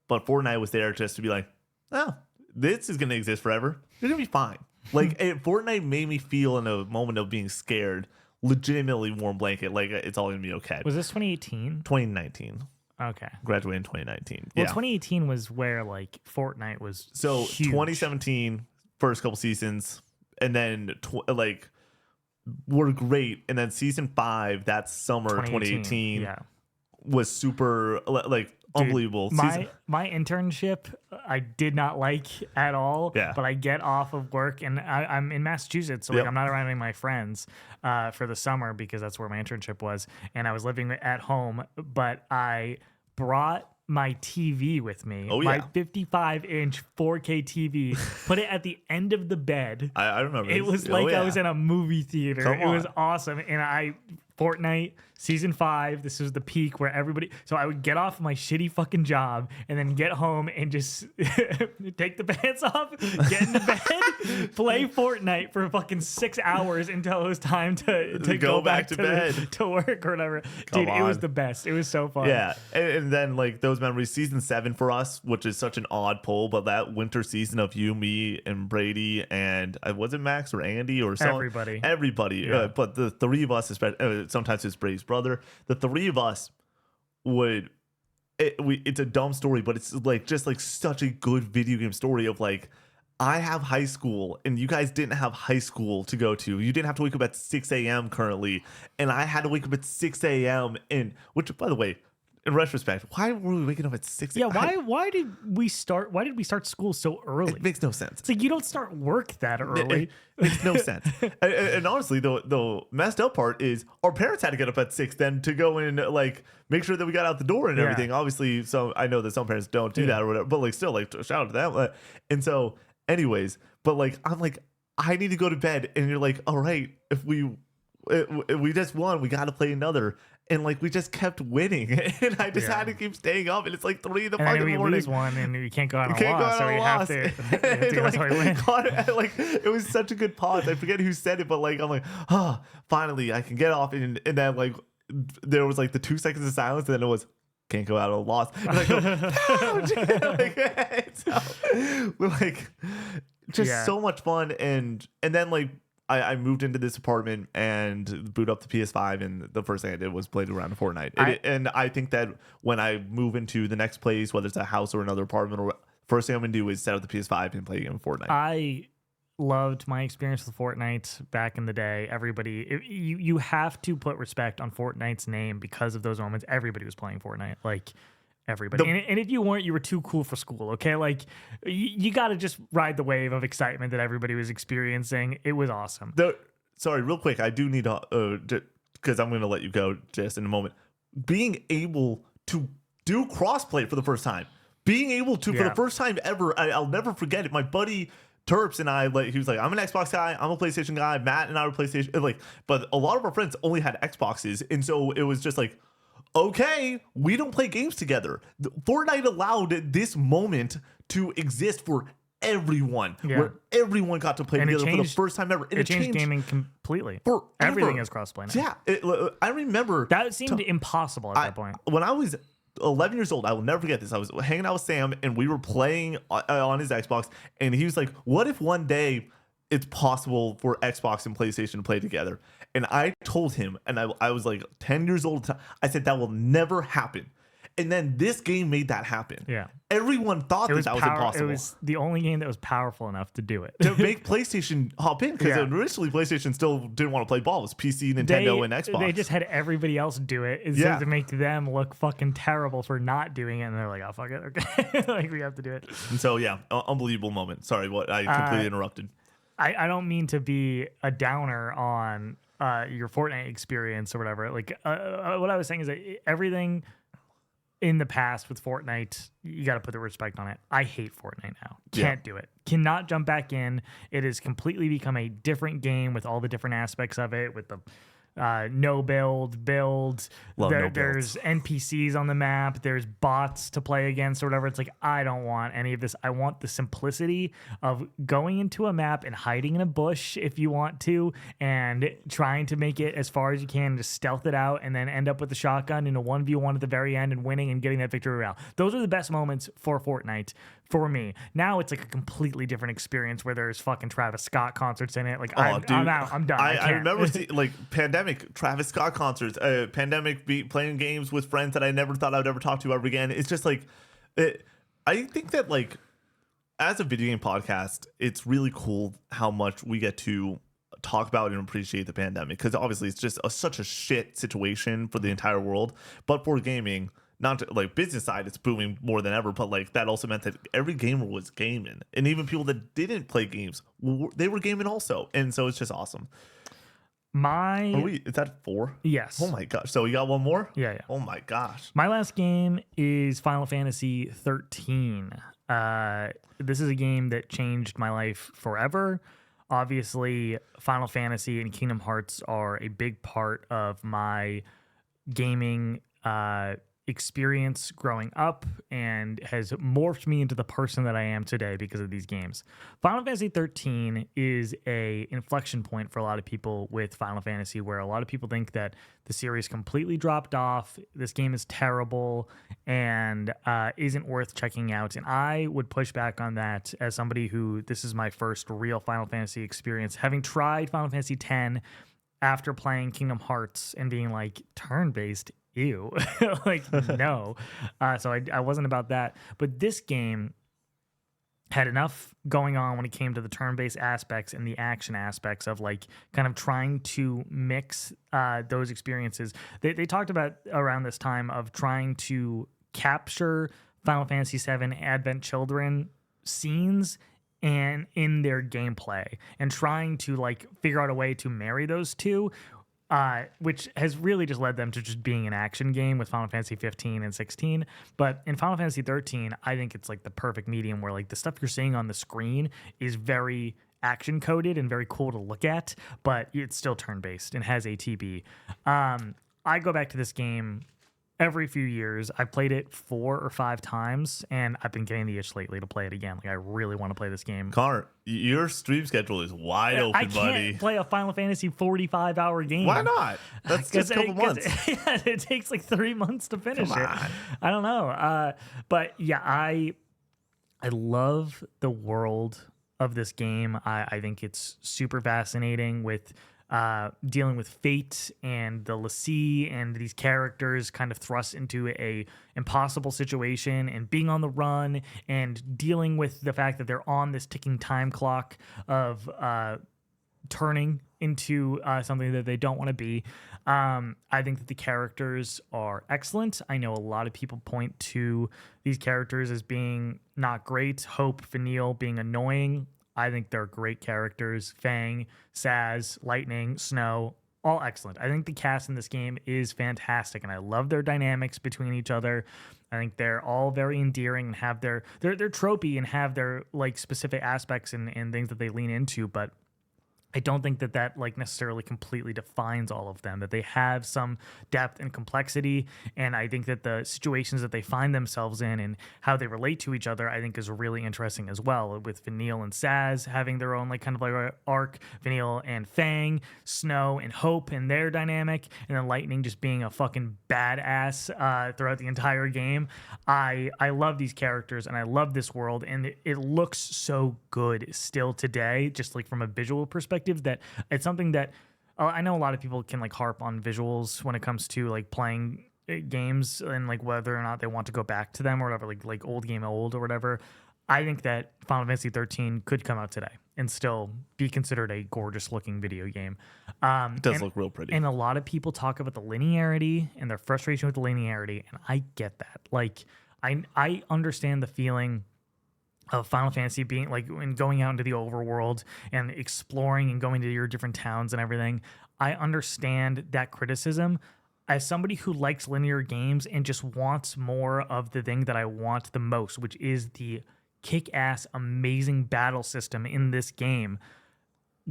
But Fortnite was there just to be like, oh, this is going to exist forever. It's going to be fine. Like, Fortnite made me feel in a moment of being scared, legitimately warm blanket, like it's all going to be okay.
Was this 2018?
2019.
Okay.
Graduated in 2019.
Well,
yeah.
2018 was where like Fortnite was
So
huge.
2017, first couple seasons, and then were great, and then season 5 that summer 2018
yeah,
was super like unbelievable.
Dude, my internship I did not like at all.
Yeah.
But I get off of work and I'm in Massachusetts, so like I'm not around any of my friends for the summer because that's where my internship was, and I was living at home. But I brought my TV with me, my 55-inch 4K TV, put it at the end of the bed.
I remember
it was like I was in a movie theater. It was awesome, and I Fortnite season 5. This was the peak where everybody. So I would get off my shitty fucking job and then get home and just take the pants off, get into bed, play Fortnite for fucking 6 hours until it was time to go back to bed to work or whatever. Dude, it was the best. It was so fun.
Yeah, and then like those memories, season 7 for us, which is such an odd pull, but that winter season of you, me, and Brady, and was it Max or Andy or someone? Everybody.
Yeah.
But the three of us, especially sometimes it's Brady's brother, the three of us would. It's a dumb story, but it's like just like such a good video game story of like. I have high school and you guys didn't have high school to go to. You didn't have to wake up at 6 a.m. currently. And I had to wake up at 6 a.m. And which, by the way, in retrospect, why were we waking up at 6 a.m.?
Yeah, why did we start school so early?
It makes no sense.
It's like you don't start work that early.
It makes no sense. And honestly, the messed up part is our parents had to get up at 6 then to go and like make sure that we got out the door and everything. Obviously, so I know that some parents don't do that or whatever, but like still like shout out to them. And so anyways, but like I'm like I need to go to bed and you're like, all right, if we just won, we got to play another. And like we just kept winning, and I just had to keep staying up, and it's like 3 in the fucking morning.
We lose one, and we can't go on a loss, so we have to.
Like it was such a good pause. I forget who said it, but like I'm like, oh, finally I can get off, and then like there was like the 2 seconds of silence, and then it was can't go out on a loss. And I go, no, like just so much fun, and then like. I moved into this apartment and boot up the PS5, and the first thing I did was play around Fortnite. And I think that when I move into the next place, whether it's a house or another apartment, or first thing I'm gonna do is set up the PS5 and play a game of Fortnite.
I loved my experience with Fortnite back in the day. You have to put respect on Fortnite's name because of those moments. Everybody was playing Fortnite, like. Everybody. And if you weren't, you were too cool for school, okay? Like, you got to just ride the wave of excitement that everybody was experiencing. It was awesome.
Sorry, real quick. I do need to, because I'm going to let you go just in a moment. Being able to do crossplay for the first time. Being able to, for the first time ever, I'll never forget it. My buddy Terps and I, like, he was like, I'm an Xbox guy, I'm a PlayStation guy. Matt and I were PlayStation. Like, but a lot of our friends only had Xboxes. And so it was just like, okay, we don't play games together. Fortnite allowed this moment to exist for everyone, where everyone got to play together for the first time ever.
And it changed gaming completely.
Forever.
Everything is crossplay now.
Yeah, I remember
that seemed impossible at that point.
When I was 11 years old, I will never forget this. I was hanging out with Sam, and we were playing on his Xbox, and he was like, "What if one day it's possible for Xbox and PlayStation to play together?" And I told him, and I was like 10 years old. I said, that will never happen. And then this game made that happen.
Yeah.
Everyone thought that was impossible.
It was the only game that was powerful enough to do it.
To make PlayStation hop in. Because initially PlayStation still didn't want to play ball. It was PC, Nintendo, and Xbox.
They just had everybody else do it to make them look fucking terrible for not doing it. And they're like, oh, fuck it. Okay. Like, we have to do it.
And so, yeah, unbelievable moment. Sorry, I completely interrupted.
I don't mean to be a downer on your Fortnite experience or whatever. Like what I was saying is that everything in the past with Fortnite, you got to put the respect on it. I hate Fortnite now. Can't do it. Cannot jump back in. It has completely become a different game with all the different aspects of it, with the no build. There's NPCs on the map. There's bots to play against or whatever. It's like, I don't want any of this. I want the simplicity of going into a map and hiding in a bush if you want to, and trying to make it as far as you can, just stealth it out, and then end up with the shotgun in a 1v1 at the very end and winning and getting that victory royale. Those are the best moments for Fortnite for me. Now it's like a completely different experience where there's fucking Travis Scott concerts in it. Like, I'm out. I'm done.
I remember like Pandemic, Travis Scott concerts, Pandemic playing games with friends that I never thought I would ever talk to ever again. It's just like, I think that like as a video game podcast, it's really cool how much we get to talk about and appreciate the pandemic, because obviously it's just such a shit situation for the entire world. But for gaming, not to, like business side, it's booming more than ever, but like that also meant that every gamer was gaming, and even people that didn't play games, they were gaming also. And so it's just awesome. Is that 4?
Yes.
Oh my gosh. So you got one more?
Yeah.
Oh my gosh.
My last game is Final Fantasy 13. This is a game that changed my life forever. Obviously, Final Fantasy and Kingdom Hearts are a big part of my gaming experience growing up and has morphed me into the person that I am today because of these games. Final Fantasy 13 is a inflection point for a lot of people with Final Fantasy, where a lot of people think that the series completely dropped off. This game is terrible and isn't worth checking out. And I would push back on that as somebody who this is my first real Final Fantasy experience, having tried Final Fantasy 10 after playing Kingdom Hearts and being like, turn-based, ew. Like, no. So I wasn't about that. But this game had enough going on when it came to the turn-based aspects and the action aspects of like kind of trying to mix those experiences. They talked about around this time of trying to capture Final Fantasy VII Advent Children scenes and in their gameplay and trying to like figure out a way to marry those two, which has really just led them to just being an action game with Final Fantasy 15 and 16. But in Final Fantasy 13, I think it's like the perfect medium where like the stuff you're seeing on the screen is very action coded and very cool to look at, but it's still turn based and has ATB. I go back to this game every few years. I played it 4 or 5 times, and I've been getting the itch lately to play it again. Like, I really want to play this game.
Connor, your stream schedule is wide open,
I can't
buddy.
play a Final Fantasy 45-hour game.
Why not? That's just a couple months.
Yeah, it takes like 3 months to finish
Come
it.
on.
I don't know. But yeah, I love the world of this game. I think it's super fascinating with dealing with fate and the l'Cie and these characters kind of thrust into a impossible situation and being on the run and dealing with the fact that they're on this ticking time clock of turning into something that they don't want to be. I think that the characters are excellent. I know a lot of people point to these characters as being not great. Hope, Vanille being annoying. I think they're great characters. Fang, Saz, Lightning, Snow, all excellent. I think the cast in this game is fantastic, and I love their dynamics between each other. I think they're all very endearing and have they're tropey and have their like specific aspects and things that they lean into, but I don't think that like necessarily completely defines all of them, that they have some depth and complexity. And I think that the situations that they find themselves in and how they relate to each other, I think is really interesting as well, with Vanille and Saz having their own like kind of like arc, Vanille and Fang, Snow and Hope and their dynamic, and then Lightning just being a fucking badass throughout the entire game. I love these characters and I love this world, and it looks so good still today, just like from a visual perspective, that it's something that I know a lot of people can like harp on visuals when it comes to like playing games and like whether or not they want to go back to them or whatever, like old game old or whatever. I think that Final Fantasy 13 could come out today and still be considered a gorgeous looking video game.
It does look real pretty.
And a lot of people talk about the linearity and their frustration with the linearity, and I get that. Like I understand the feeling of Final Fantasy being like when going out into the overworld and exploring and going to your different towns and everything. I understand that criticism. As somebody who likes linear games and just wants more of the thing that I want the most, which is the kick-ass amazing battle system in this game,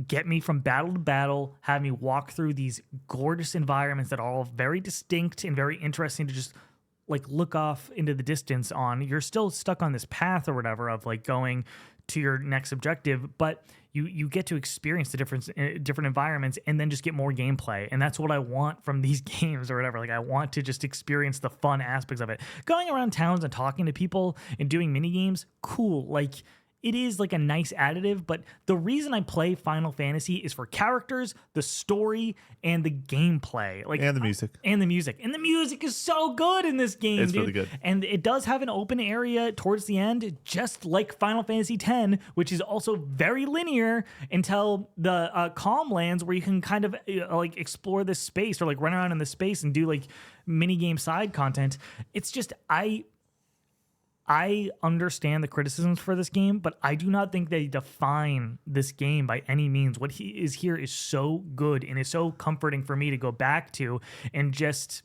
get me from battle to battle, have me walk through these gorgeous environments that are all very distinct and very interesting to just like look off into the distance on. You're still stuck on this path or whatever of like going to your next objective, but you get to experience the different environments and then just get more gameplay. And that's what I want from these games or whatever. Like I want to just experience the fun aspects of it. Going around towns and talking to people and doing mini games, cool. Like it is like a nice additive, but the reason I play Final Fantasy is for characters, the story, and the gameplay. Like
and the music.
And the music. And the music is so good in this game,
It's
dude.
really good.
And it does have an open area towards the end, just like Final Fantasy X, which is also very linear until the Calm Lands, where you can kind of like explore this space or like run around in the space and do like mini game side content. It's just I understand the criticisms for this game, but I do not think they define this game by any means. What he is here is so good and is so comforting for me to go back to and just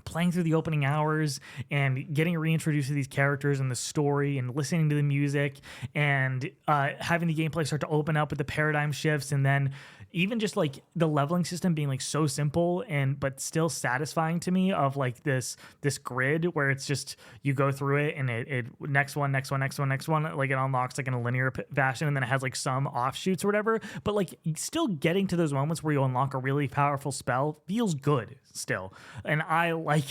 playing through the opening hours and getting reintroduced to these characters and the story and listening to the music and having the gameplay start to open up with the paradigm shifts, and then even just like the leveling system being like so simple and but still satisfying to me, of like this grid where it's just you go through it and it next one, like it unlocks like in a linear fashion, and then it has like some offshoots or whatever, but like still getting to those moments where you unlock a really powerful spell feels good still. And I like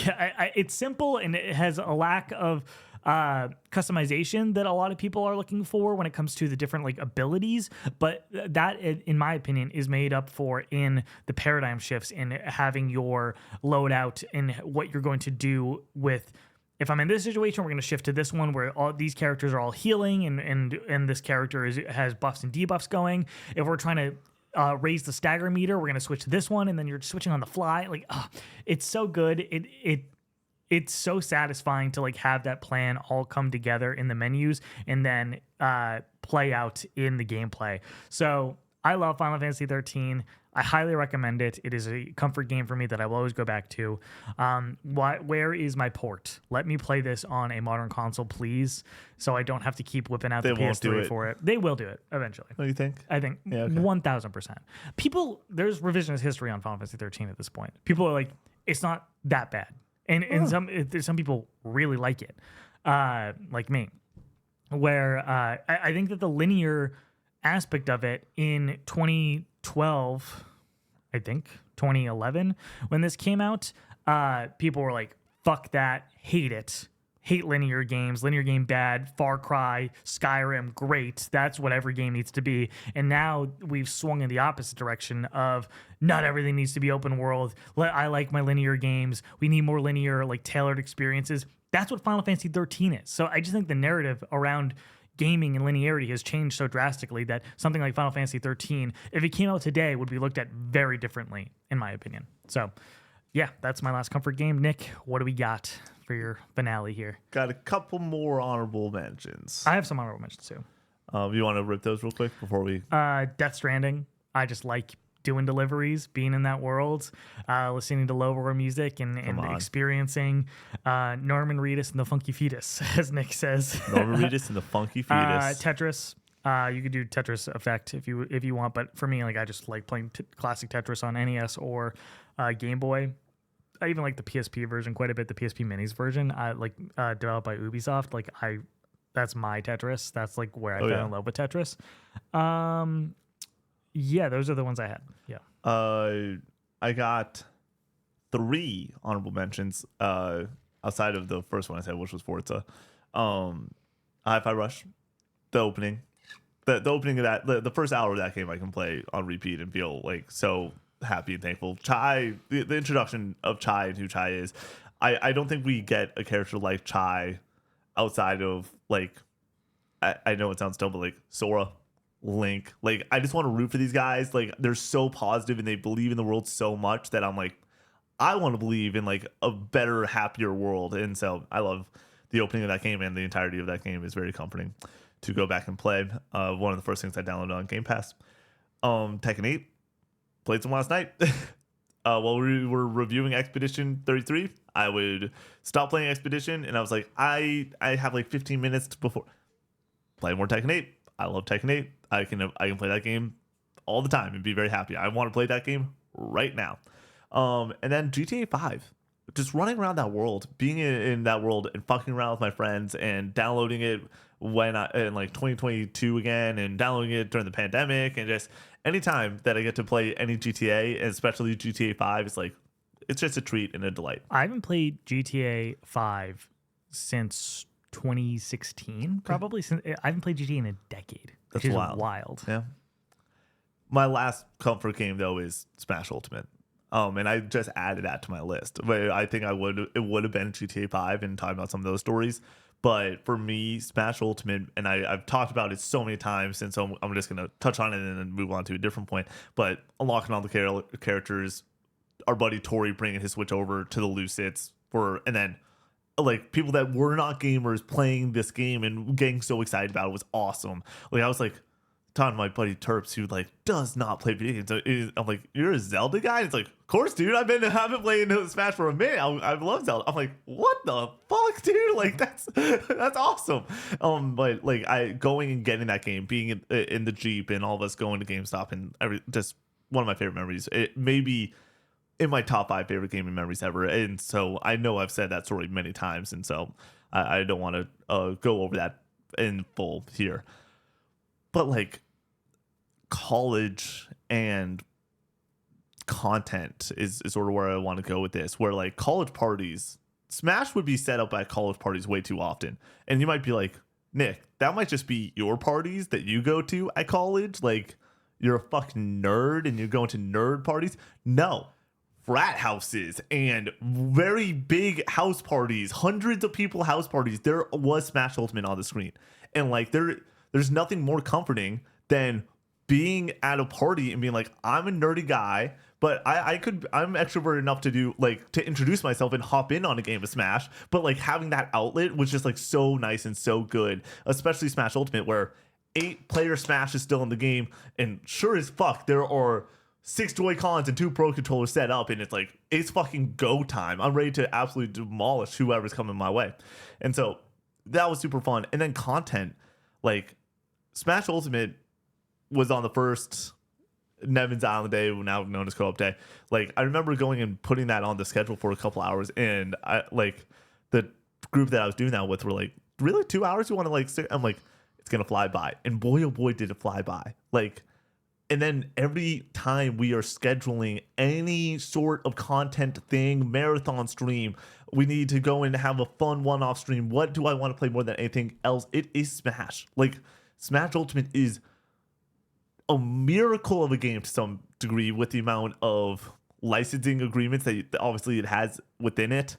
it's simple and it has a lack of customization that a lot of people are looking for when it comes to the different like abilities, but that in my opinion is made up for in the paradigm shifts in having your loadout and what you're going to do with. If I'm in this situation, we're going to shift to this one where all these characters are all healing and this character has buffs and debuffs going. If we're trying to raise the stagger meter, we're going to switch to this one, and then you're switching on the fly. Like, it's so good. It's so satisfying to like have that plan all come together in the menus and then play out in the gameplay. So I love Final Fantasy 13. I highly recommend it. It is a comfort game for me that I will always go back to. Where is my port? Let me play this on a modern console, please, so I don't have to keep whipping out the PS3 for it. They will do it eventually.
What do you think?
I think 1,000%. People, there's revisionist history on Final Fantasy 13 at this point. People are like, it's not that bad. And some people really like it, like me, where I think that the linear aspect of it in 2012, I think 2011, when this came out, people were like, fuck that, hate it. Hate linear games, linear game bad, Far Cry, Skyrim, great. That's what every game needs to be. And now we've swung in the opposite direction of not everything needs to be open world. I like my linear games. We need more linear, like tailored experiences. That's what Final Fantasy 13 is. So I just think the narrative around gaming and linearity has changed so drastically that something like Final Fantasy 13, if it came out today, would be looked at very differently, in my opinion. So yeah, that's my last comfort game. Nick, what do we got for your finale here?
Got a couple more honorable mentions.
I have some honorable mentions too.
You want to rip those real quick before we?
Death Stranding. I just like doing deliveries, being in that world, listening to low-roar music and experiencing Norman Reedus and the Funky Fetus, as Nick says.
Norman Reedus and the Funky Fetus.
Tetris. You could do Tetris Effect if you want, but for me, like I just like playing classic Tetris on NES or Game Boy. I even like the PSP version quite a bit. The PSP Minis version, developed by Ubisoft. Like that's my Tetris. That's like where I fell in love with Tetris. Yeah, those are the ones I had. Yeah.
I got 3 honorable mentions. Outside of the first one I said, which was Forza. Hi-Fi Rush, the opening. The opening of that, the first hour of that game I can play on repeat and feel like so happy and thankful. Chai, the introduction of Chai and who Chai is. I don't think we get a character like Chai outside of like, I know it sounds dumb, but like Sora, Link. Like I just want to root for these guys. Like they're so positive and they believe in the world so much that I'm like, I want to believe in like a better, happier world. And so I love the opening of that game, and the entirety of that game is very comforting to go back and play. One of the first things I downloaded on Game Pass. Tekken 8. Played some last night. While we were reviewing Expedition 33, I would stop playing Expedition, and I was like, I have like 15 minutes before play more Tekken 8. I love Tekken 8. I can play that game all the time and be very happy. I want to play that game right now. And then GTA 5. Just running around that world, being in that world and fucking around with my friends and downloading it in like 2022 again, and downloading it during the pandemic, and just anytime that I get to play any GTA, and especially GTA 5, it's just a treat and a delight.
I haven't played GTA 5 since 2016, probably. I haven't played GTA in a decade.
That's
which is
wild.
Wild.
Yeah. My last comfort game though is Smash Ultimate. And I just added that to my list. But I think it would have been GTA 5 and talking about some of those stories. But for me, Smash Ultimate, and I've talked about it so many times, and so I'm just going to touch on it and then move on to a different point. But unlocking all the characters, our buddy Tori bringing his Switch over to the Lucids, and then like people that were not gamers playing this game and getting so excited about it was awesome. Like I was like, talking to my buddy Terps, who like does not play video games. So I'm like, you're a Zelda guy? It's like, of course, dude. I've been playing Smash for a minute. I love Zelda. I'm like, what the fuck, dude? Like that's awesome. But like going and getting that game, being in the Jeep, and all of us going to GameStop, and just one of my favorite memories. It may be in my top 5 favorite gaming memories ever. And so I know I've said that story many times, and so I don't want to go over that in full here. But like college and content is sort of where I want to go with this, where like college parties, Smash would be set up at college parties way too often. And you might be like, Nick, that might just be your parties that you go to at college. Like you're a fucking nerd and you're going to nerd parties. No, frat houses and very big house parties, hundreds of people house parties. There was Smash Ultimate on the screen. And like there's nothing more comforting than being at a party and being like, I'm a nerdy guy, but I'm extroverted enough to do like to introduce myself and hop in on a game of Smash. But like having that outlet was just like so nice and so good, especially Smash Ultimate, where 8-player Smash is still in the game, and sure as fuck there are 6 Joy-Cons and 2 Pro Controllers set up, and it's fucking go time. I'm ready to absolutely demolish whoever's coming my way. And so that was super fun. And then content, like Smash Ultimate was on the first Nevin's Island Day, now known as Co-op Day. Like I remember going and putting that on the schedule for a couple hours, and I like the group that I was doing that with were like, really 2 hours? You want to like sit? I'm like, it's gonna fly by. And boy oh boy did it fly by. Like, and then every time we are scheduling any sort of content thing, marathon stream, we need to go and have a fun one-off stream. What do I want to play more than anything else? It is Smash. Like Smash Ultimate is a miracle of a game to some degree, with the amount of licensing agreements that obviously it has within it.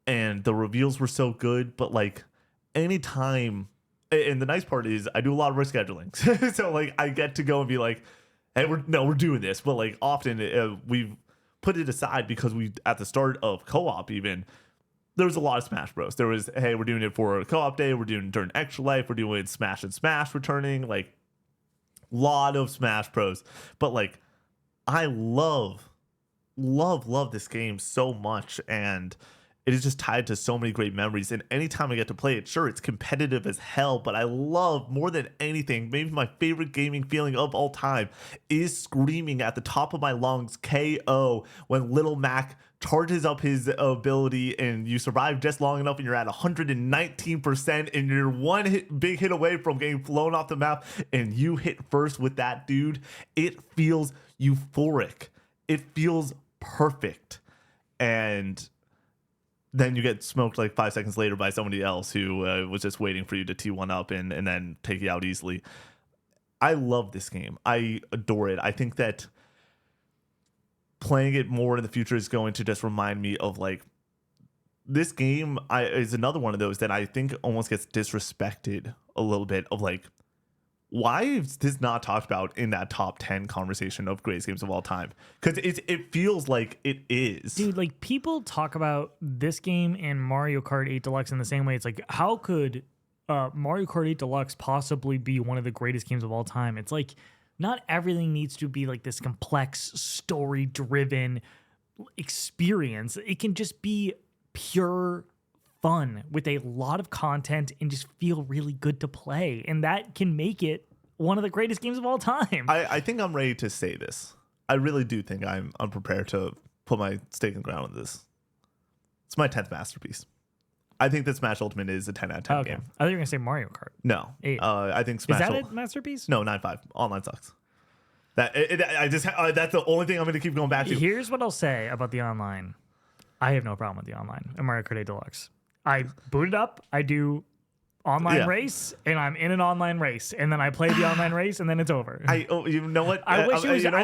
And the reveals were so good, but like anytime, and the nice part is I do a lot of rescheduling. So like I get to go and be like, hey, we're doing this. But like often we've put it aside because we, at the start of co-op even, there was a lot of Smash Bros. There was, hey, we're doing it for a co-op day. We're doing it during Extra Life. We're doing Smash and Smash returning. Like lot of Smash Bros. But like I love this game so much, and it is just tied to so many great memories. And anytime I get to play it, sure, it's competitive as hell, but I love more than anything, maybe my favorite gaming feeling of all time is screaming at the top of my lungs KO when Little Mac charges up his ability and you survive just long enough and you're at 119% and you're big hit away from getting flown off the map and you hit first with that dude. It feels euphoric. It feels perfect. And then you get smoked like 5 seconds later by somebody else who was just waiting for you to T1 up and then take you out easily. I love this game. I adore it. I think that playing it more in the future is going to just remind me of like this game is another one of those that I think almost gets disrespected a little bit, of like, why is this not talked about in that top 10 conversation of greatest games of all time? Because it feels like it is.
Dude, like people talk about this game and Mario Kart 8 Deluxe in the same way. It's like, how could Mario Kart 8 Deluxe possibly be one of the greatest games of all time? It's like, not everything needs to be like this complex, story-driven experience. It can just be pure fun with a lot of content and just feel really good to play. And that can make it one of the greatest games of all time.
I think I'm ready to say this. I really do think I'm prepared to put my stake in the ground on this. It's my 10th masterpiece. I think that Smash Ultimate is a 10 out of 10 game.
I thought you were going to say Mario Kart.
No.
8.
I think Smash
Is that a masterpiece?
No, 9.5. Online sucks. That's the only thing I'm going to keep going back to.
Here's what I'll say about the online. I have no problem with the online in Mario Kart 8 Deluxe. I boot it up. I do online race, and I'm in an online race, and then I play the online race, and then it's over.
You know what?
I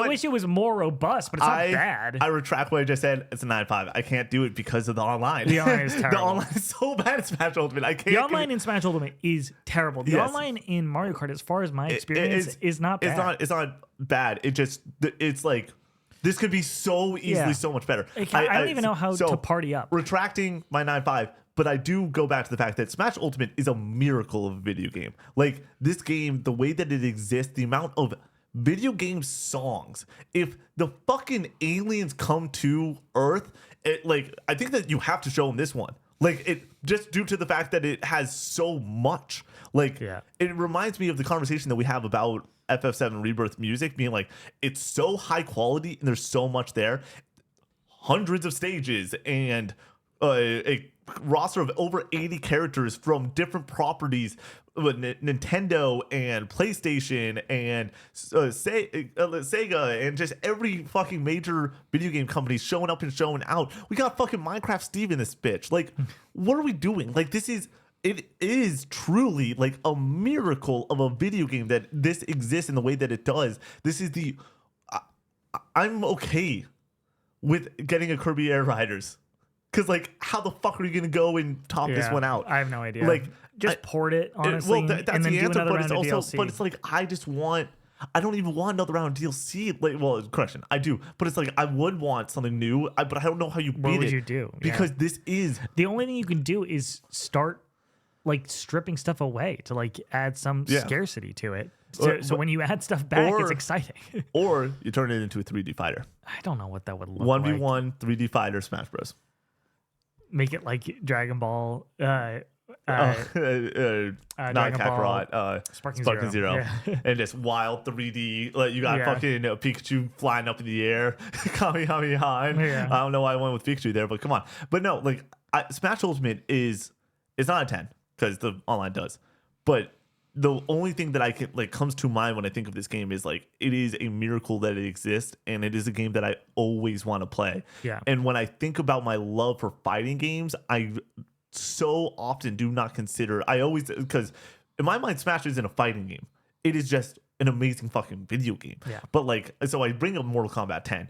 wish it was more robust, but it's not bad.
I retract what I just said. It's a 9.5. I can't do it because of the online.
The online is terrible.
The online is so bad in Smash Ultimate. I can't.
The online in Smash Ultimate is terrible. The online in Mario Kart, as far as my experience, is not bad.
It's not bad. It's like, this could be so easily so much better.
I don't even know how to party up.
Retracting my 9.5. But I do go back to the fact that Smash Ultimate is a miracle of a video game. Like this game, the way that it exists, the amount of video game songs. If the fucking aliens come to Earth, I think that you have to show them this one. Like it just due to the fact that it has so much. Like it reminds me of the conversation that we have about FF7 Rebirth music being like it's so high quality and there's so much there. Hundreds of stages and a roster of over 80 characters from different properties, Nintendo and PlayStation and Sega and just every fucking major video game company showing up and showing out. We got fucking Minecraft Steve in this bitch. Like, what are we doing? Like, it is truly like a miracle of a video game that this exists in the way that it does. This is I'm okay with getting a Kirby Air Riders. Because, like, how the fuck are you going to go and top this one out?
I have no idea.
Like,
just port it, honestly,
that's
and then
the
do
answer,
another
but
round
it's
of
also,
DLC.
but it's like, I don't even want another round of DLC. Like, well, correction, I do. But it's like, I would want something new, but I don't know how you beat it.
What would you do?
Because this is...
The only thing you can do is start, like, stripping stuff away to, like, add some scarcity to it. So when you add stuff back, it's exciting.
Or you turn it into a 3D fighter.
I don't know what that would look like.
1v1 3D fighter Smash Bros.
Make it like Dragon Ball.
Not Kakarot, Sparking Zero.
Yeah.
And just wild 3D. Like you got fucking Pikachu flying up in the air. Kamehameha. I don't know why I went with Pikachu there, but come on. But no, like Smash Ultimate it's not a 10 because the online does. But the only thing that I can comes to mind when I think of this game is like it is a miracle that it exists, and it is a game that I always want to play.
Yeah.
And when I think about my love for fighting games, I so often do not consider. Because in my mind, Smash isn't a fighting game. It is just an amazing fucking video game.
Yeah.
But so I bring up Mortal Kombat 10.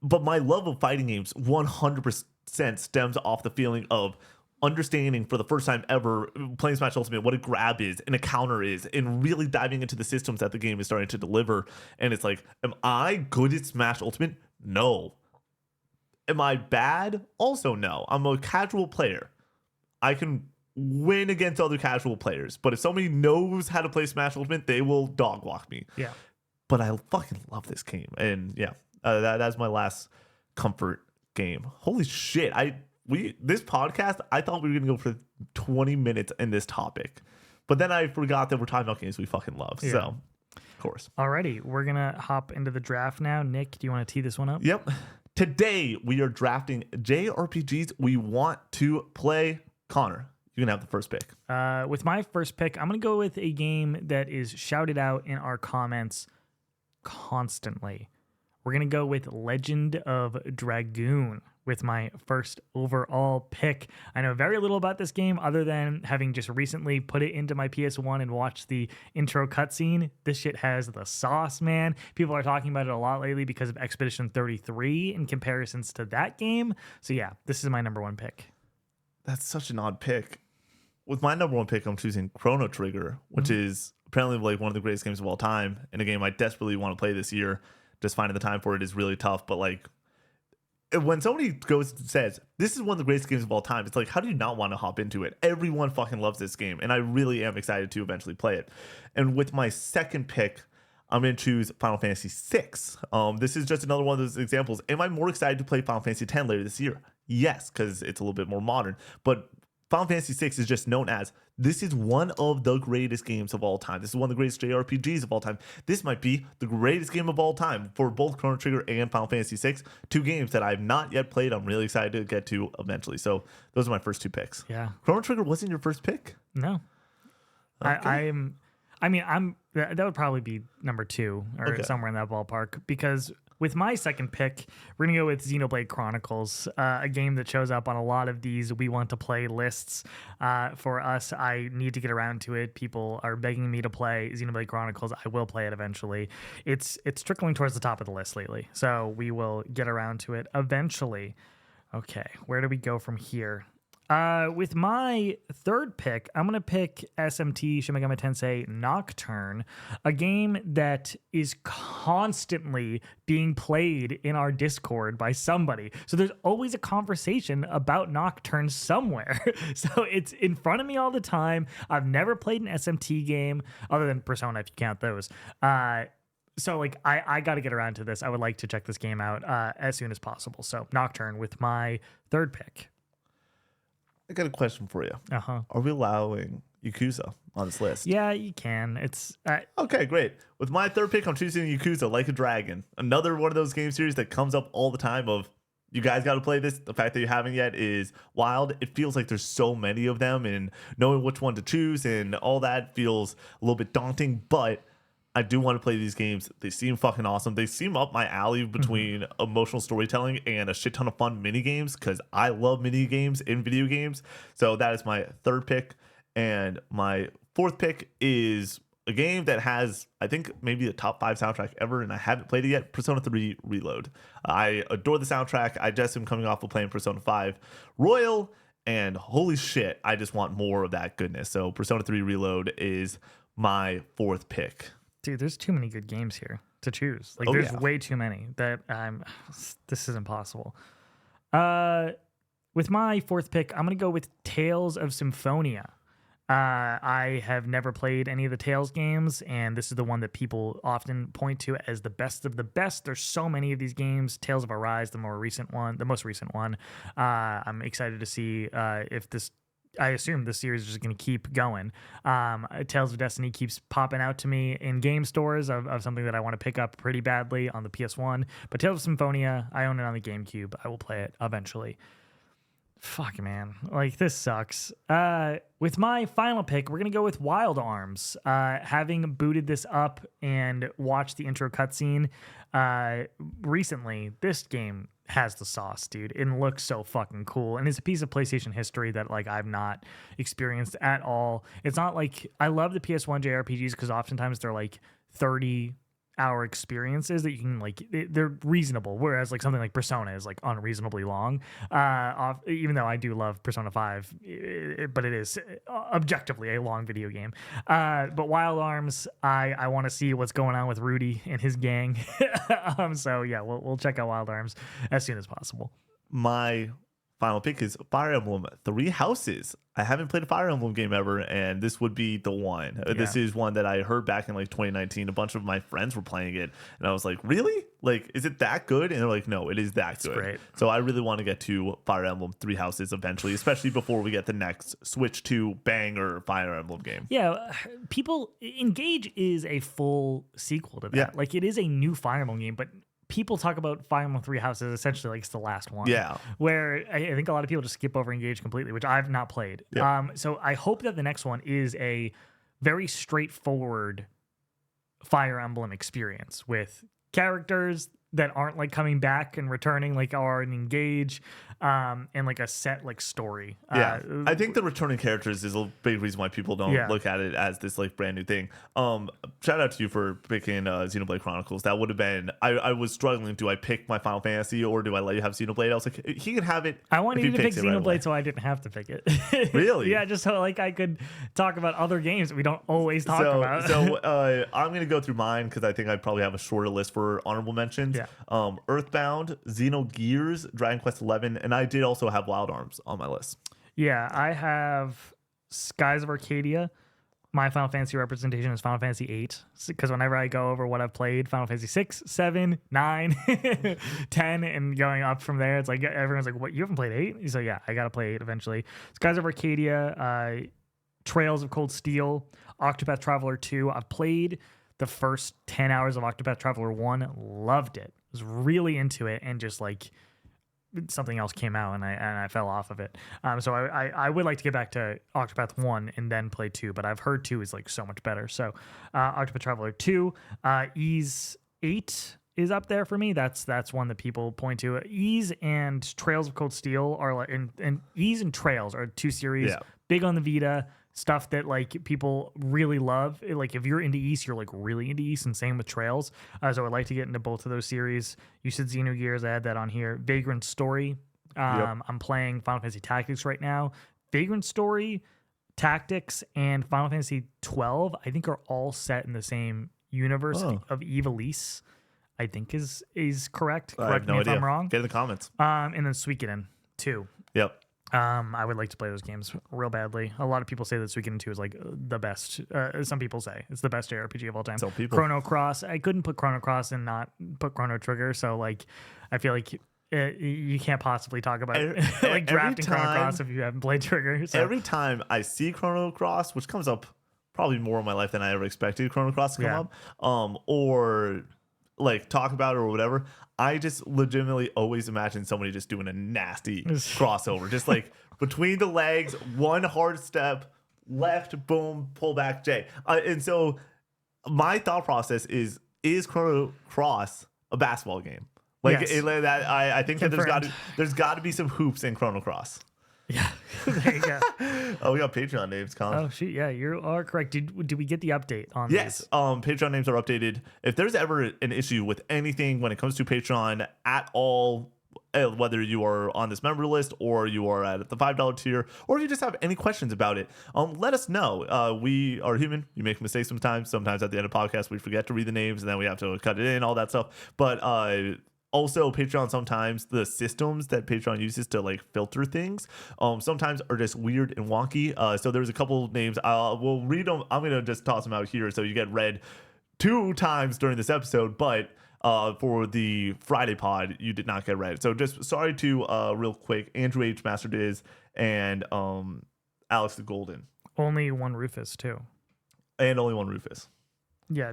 But my love of fighting games 100% stems off the feeling of understanding for the first time ever playing Smash Ultimate what a grab is and a counter is, and really diving into the systems that the game is starting to deliver. And it's like, am I good at Smash Ultimate? No. Am I bad? Also no. I'm a casual player. I can win against other casual players, but if somebody knows how to play Smash Ultimate, they will dog walk me.
Yeah.
But I fucking love this game, and that's my last comfort game. Holy shit! This podcast, I thought we were gonna go for 20 minutes in this topic, but then I forgot that we're talking about games we fucking love. Yeah. So, of course. Alrighty,
we're gonna hop into the draft now. Nick, do you want to tee this one up?
Yep. Today we are drafting JRPGs we want to play. Connor, you can have the first pick.
With my first pick, I'm gonna go with a game that is shouted out in our comments constantly. We're gonna go with Legend of Dragoon with my first overall pick. I know very little about this game other than having just recently put it into my PS1 and watched the intro cutscene. This shit has the sauce, man. People are talking about it a lot lately because of Expedition 33 in comparisons to that game. So yeah, this is my number one pick.
That's such an odd pick. With my number one pick, I'm choosing Chrono Trigger, which is apparently like one of the greatest games of all time, and a game I desperately want to play this year. Just finding the time for it is really tough, but like when somebody goes and says this is one of the greatest games of all time, it's like, how do you not want to hop into it? Everyone fucking loves this game, and I really am excited to eventually play it. And with my second pick, I'm going to choose Final Fantasy VI. This is just another one of those examples. Am I more excited to play Final Fantasy X later this year? Yes, because it's a little bit more modern. But Final Fantasy VI is just known as, this is one of the greatest games of all time. This is one of the greatest JRPGs of all time. This might be the greatest game of all time for both Chrono Trigger and Final Fantasy VI. Two games that I've not yet played. I'm really excited to get to eventually. So those are my first two picks.
Yeah.
Chrono Trigger wasn't your first pick?
No. Okay. That would probably be number two or somewhere in that ballpark, because with my second pick, we're going to go with Xenoblade Chronicles, a game that shows up on a lot of these we want to play lists. For us, I need to get around to it. People are begging me to play Xenoblade Chronicles. I will play it eventually. It's trickling towards the top of the list lately, so we will get around to it eventually. Okay, where do we go from here? With my third pick, I'm going to pick SMT Shin Megami Tensei Nocturne, a game that is constantly being played in our Discord by somebody. So there's always a conversation about Nocturne somewhere. So it's in front of me all the time. I've never played an SMT game other than Persona, if you count those. So like I got to get around to this. I would like to check this game out as soon as possible. So Nocturne with my third pick.
I got a question for you.
Uh-huh.
Are we allowing Yakuza on this list?
Yeah, you can. It's
Okay, great. With my third pick, I'm choosing Yakuza Like a Dragon. Another one of those game series that comes up all the time of, you guys got to play this. The fact that you haven't yet is wild. It feels like there's so many of them, and knowing which one to choose and all that feels a little bit daunting, but I do want to play these games. They seem fucking awesome. They seem up my alley between emotional storytelling and a shit ton of fun mini games, because I love mini games in video games. So that is my third pick. And my fourth pick is a game that has, I think, maybe the top 5 soundtrack ever, and I haven't played it yet, Persona 3 Reload. I adore the soundtrack. I just am coming off of playing Persona 5 Royal, and holy shit, I just want more of that goodness. So Persona 3 Reload is my fourth pick.
dude, there's too many good games here to choose. Like, there's way too many that this is impossible. With my fourth pick, I'm going to go with Tales of Symphonia. I have never played any of the Tales games, and this is the one that people often point to as the best of the best. There's so many of these games. Tales of Arise, the most recent one. I'm excited to see if this. I assume the series is just going to keep going. Tales of Destiny keeps popping out to me in game stores of something that I want to pick up pretty badly on the PS1. But Tales of Symphonia, I own it on the GameCube. I will play it eventually. Fuck, man. Like, this sucks. With my final pick, we're going to go with Wild Arms. Having booted this up and watched the intro cutscene recently, this game has the sauce, dude. It looks so fucking cool, and it's a piece of PlayStation history that like I've not experienced at all. It's not like, I love the PS1 JRPGs because oftentimes they're like 30-hour experiences that you can like, they're reasonable, whereas like something like Persona is like unreasonably long, even though I do love Persona 5, but it is objectively a long video game. But Wild Arms, I want to see what's going on with Rudy and his gang. So yeah, we'll check out Wild Arms as soon as possible.
My final pick is Fire Emblem Three Houses. I haven't played a Fire Emblem game ever, and this would be the one. Yeah. This is one that I heard back in like 2019. A bunch of my friends were playing it, and I was like, really? Like, is it that good? And they're like, no, it is that good. Great. So I really want to get to Fire Emblem Three Houses eventually, especially before we get the next Switch 2 banger Fire Emblem game.
Yeah, people, Engage is a full sequel to that. Yeah. Like, it is a new Fire Emblem game, but people talk about Fire Emblem Three Houses essentially like it's the last one. Yeah. Where I think a lot of people just skip over Engage completely, which I've not played. Yeah. So I hope that the next one is a very straightforward Fire Emblem experience with characters that aren't like coming back and returning like are in Engage, and like a set like story.
Yeah, I think the returning characters is a big reason why people don't look at it as this like brand new thing. Shout out to you for picking Xenoblade Chronicles. That would have been, I was struggling. Do I pick my Final Fantasy or do I let you have Xenoblade? I was like, he can have it.
I wanted you to pick Xenoblade right so I didn't have to pick it.
Really?
Yeah, just so like I could talk about other games that we don't always talk about.
So I'm gonna go through mine because I think I probably have a shorter list for honorable mentions. Yeah. Earthbound, Xenogears, Dragon Quest 11, and I did also have Wild Arms on my list.
Yeah, I have Skies of Arcadia. My Final Fantasy representation is Final Fantasy 8, because whenever I go over what I've played, Final Fantasy 6, 7, 9, 10, and going up from there, it's like everyone's like, what, you haven't played 8? So yeah, I gotta play 8 eventually. Skies of Arcadia, Trails of Cold Steel, Octopath Traveler 2. I've played the first 10 hours of Octopath Traveler 1, loved it. Was really into it, and just like something else came out and I fell off of it. So I would like to get back to Octopath 1 and then play 2, but I've heard 2 is like so much better. So Octopath Traveler 2, Ys 8 is up there for me. That's one that people point to. Ys and Trails of Cold Steel are like, and Ys and Trails are 2 series, big on the Vita. Stuff that like people really love. Like if you're into Ys, you're like really into Ys, and same with Trails. So I'd like to get into both of those series. You said Xenogears, I had that on here. Vagrant Story, I'm playing Final Fantasy Tactics right now. Vagrant Story, Tactics, and Final Fantasy 12, I think, are all set in the same universe of Ivalice. I think is correct.
I have
Correct
no
me
idea.
if I'm wrong.
Get in the comments.
And then Suikoden 2.
Yep.
I would like to play those games real badly. A lot of people say that Suikoden 2 is like the best. Some people say it's the best JRPG of all time.
Some people.
Chrono Cross. I couldn't put Chrono Cross and not put Chrono Trigger. So like, I feel like you can't possibly talk about like drafting Chrono Cross if you haven't played Trigger. So.
Every time I see Chrono Cross, which comes up probably more in my life than I ever expected Chrono Cross to come up, or like talk about it or whatever, I just legitimately always imagine somebody just doing a nasty crossover, just like between the legs, one hard step, left, boom, pull back, J. And so my thought process is Chrono Cross a basketball game? Like
yes.
I think
Confirmed.
that there's got to be some hoops in Chrono Cross.
Yeah, there you go.
Oh, we got Patreon names, Colin.
Oh shoot, yeah, you are correct. Did we get the update on
yes,
these?
Patreon names are updated. If there's ever an issue with anything when it comes to Patreon at all, whether you are on this member list or you are at the $5 tier, or if you just have any questions about it, let us know. We are human. You make mistakes sometimes. Sometimes at the end of podcasts, we forget to read the names and then we have to cut it in, all that stuff. But also, Patreon, sometimes the systems that Patreon uses to like filter things sometimes are just weird and wonky. So there's a couple names. We'll read them. I'm going to just toss them out here so you get read 2 times during this episode. But for the Friday pod, you did not get read. So just sorry to real quick, Andrew H. Master Diz and Alex the Golden.
Only one Rufus too.
And only one Rufus.
Yeah.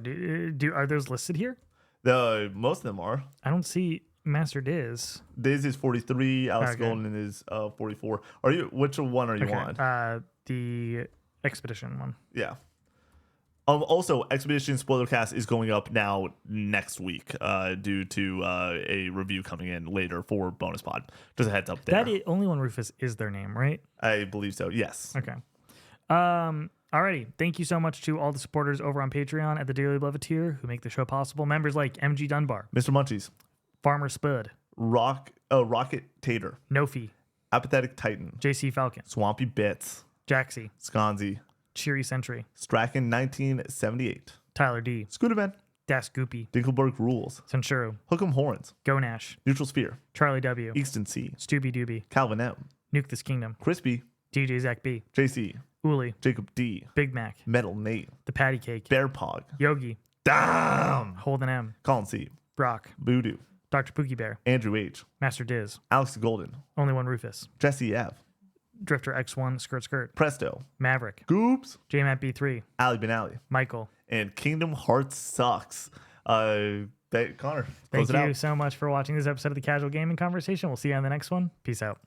Are those listed here?
Most of them are.
I don't see Master Diz.
Diz is 43. Alex Golden is 44. Which one are you on?
The Expedition one.
Yeah. Also, Expedition Spoilercast is going up now next week due to a review coming in later for Bonus Pod. Just a heads up there.
Only one Rufus is their name, right?
I believe so. Yes.
Okay. Alrighty. Thank you so much to all the supporters over on Patreon at the Dearly Beloved tier who make the show possible. Members like MG Dunbar,
Mr. Munchies,
Farmer Spud,
Rocket Tater,
Nofi,
Apathetic Titan,
JC Falcon,
Swampy Bits,
Jaxie,
Sconzi,
Cheery Sentry,
Strachan 1978,
Tyler D,
Scooterman,
Das Goopy,
Dinkelberg Rules,
Senshuru,
Hook'em Horns,
Gonash,
Neutral Sphere,
Charlie W,
Easton C,
Stooby Dooby,
Calvin M,
Nuke This Kingdom,
Crispy,
DJ Zach B,
JC,
Uli,
Jacob D,
Big Mac,
Metal Nate,
The Patty Cake,
Bear Pog,
Yogi,
Damn,
Holden M,
Colin C,
Brock,
Voodoo,
Dr. Pookie Bear,
Andrew H,
Master Diz,
Alex Golden,
Only One Rufus,
Jesse F,
Drifter X1, Skirt Skirt,
Presto,
Maverick,
Goops,
JMat B3,
Ali Benali,
Michael.
and Kingdom Hearts Sucks. Connor, close
Thank
it out.
you so much for watching this episode of the Casual Gaming Conversation. We'll see you on the next one. Peace out.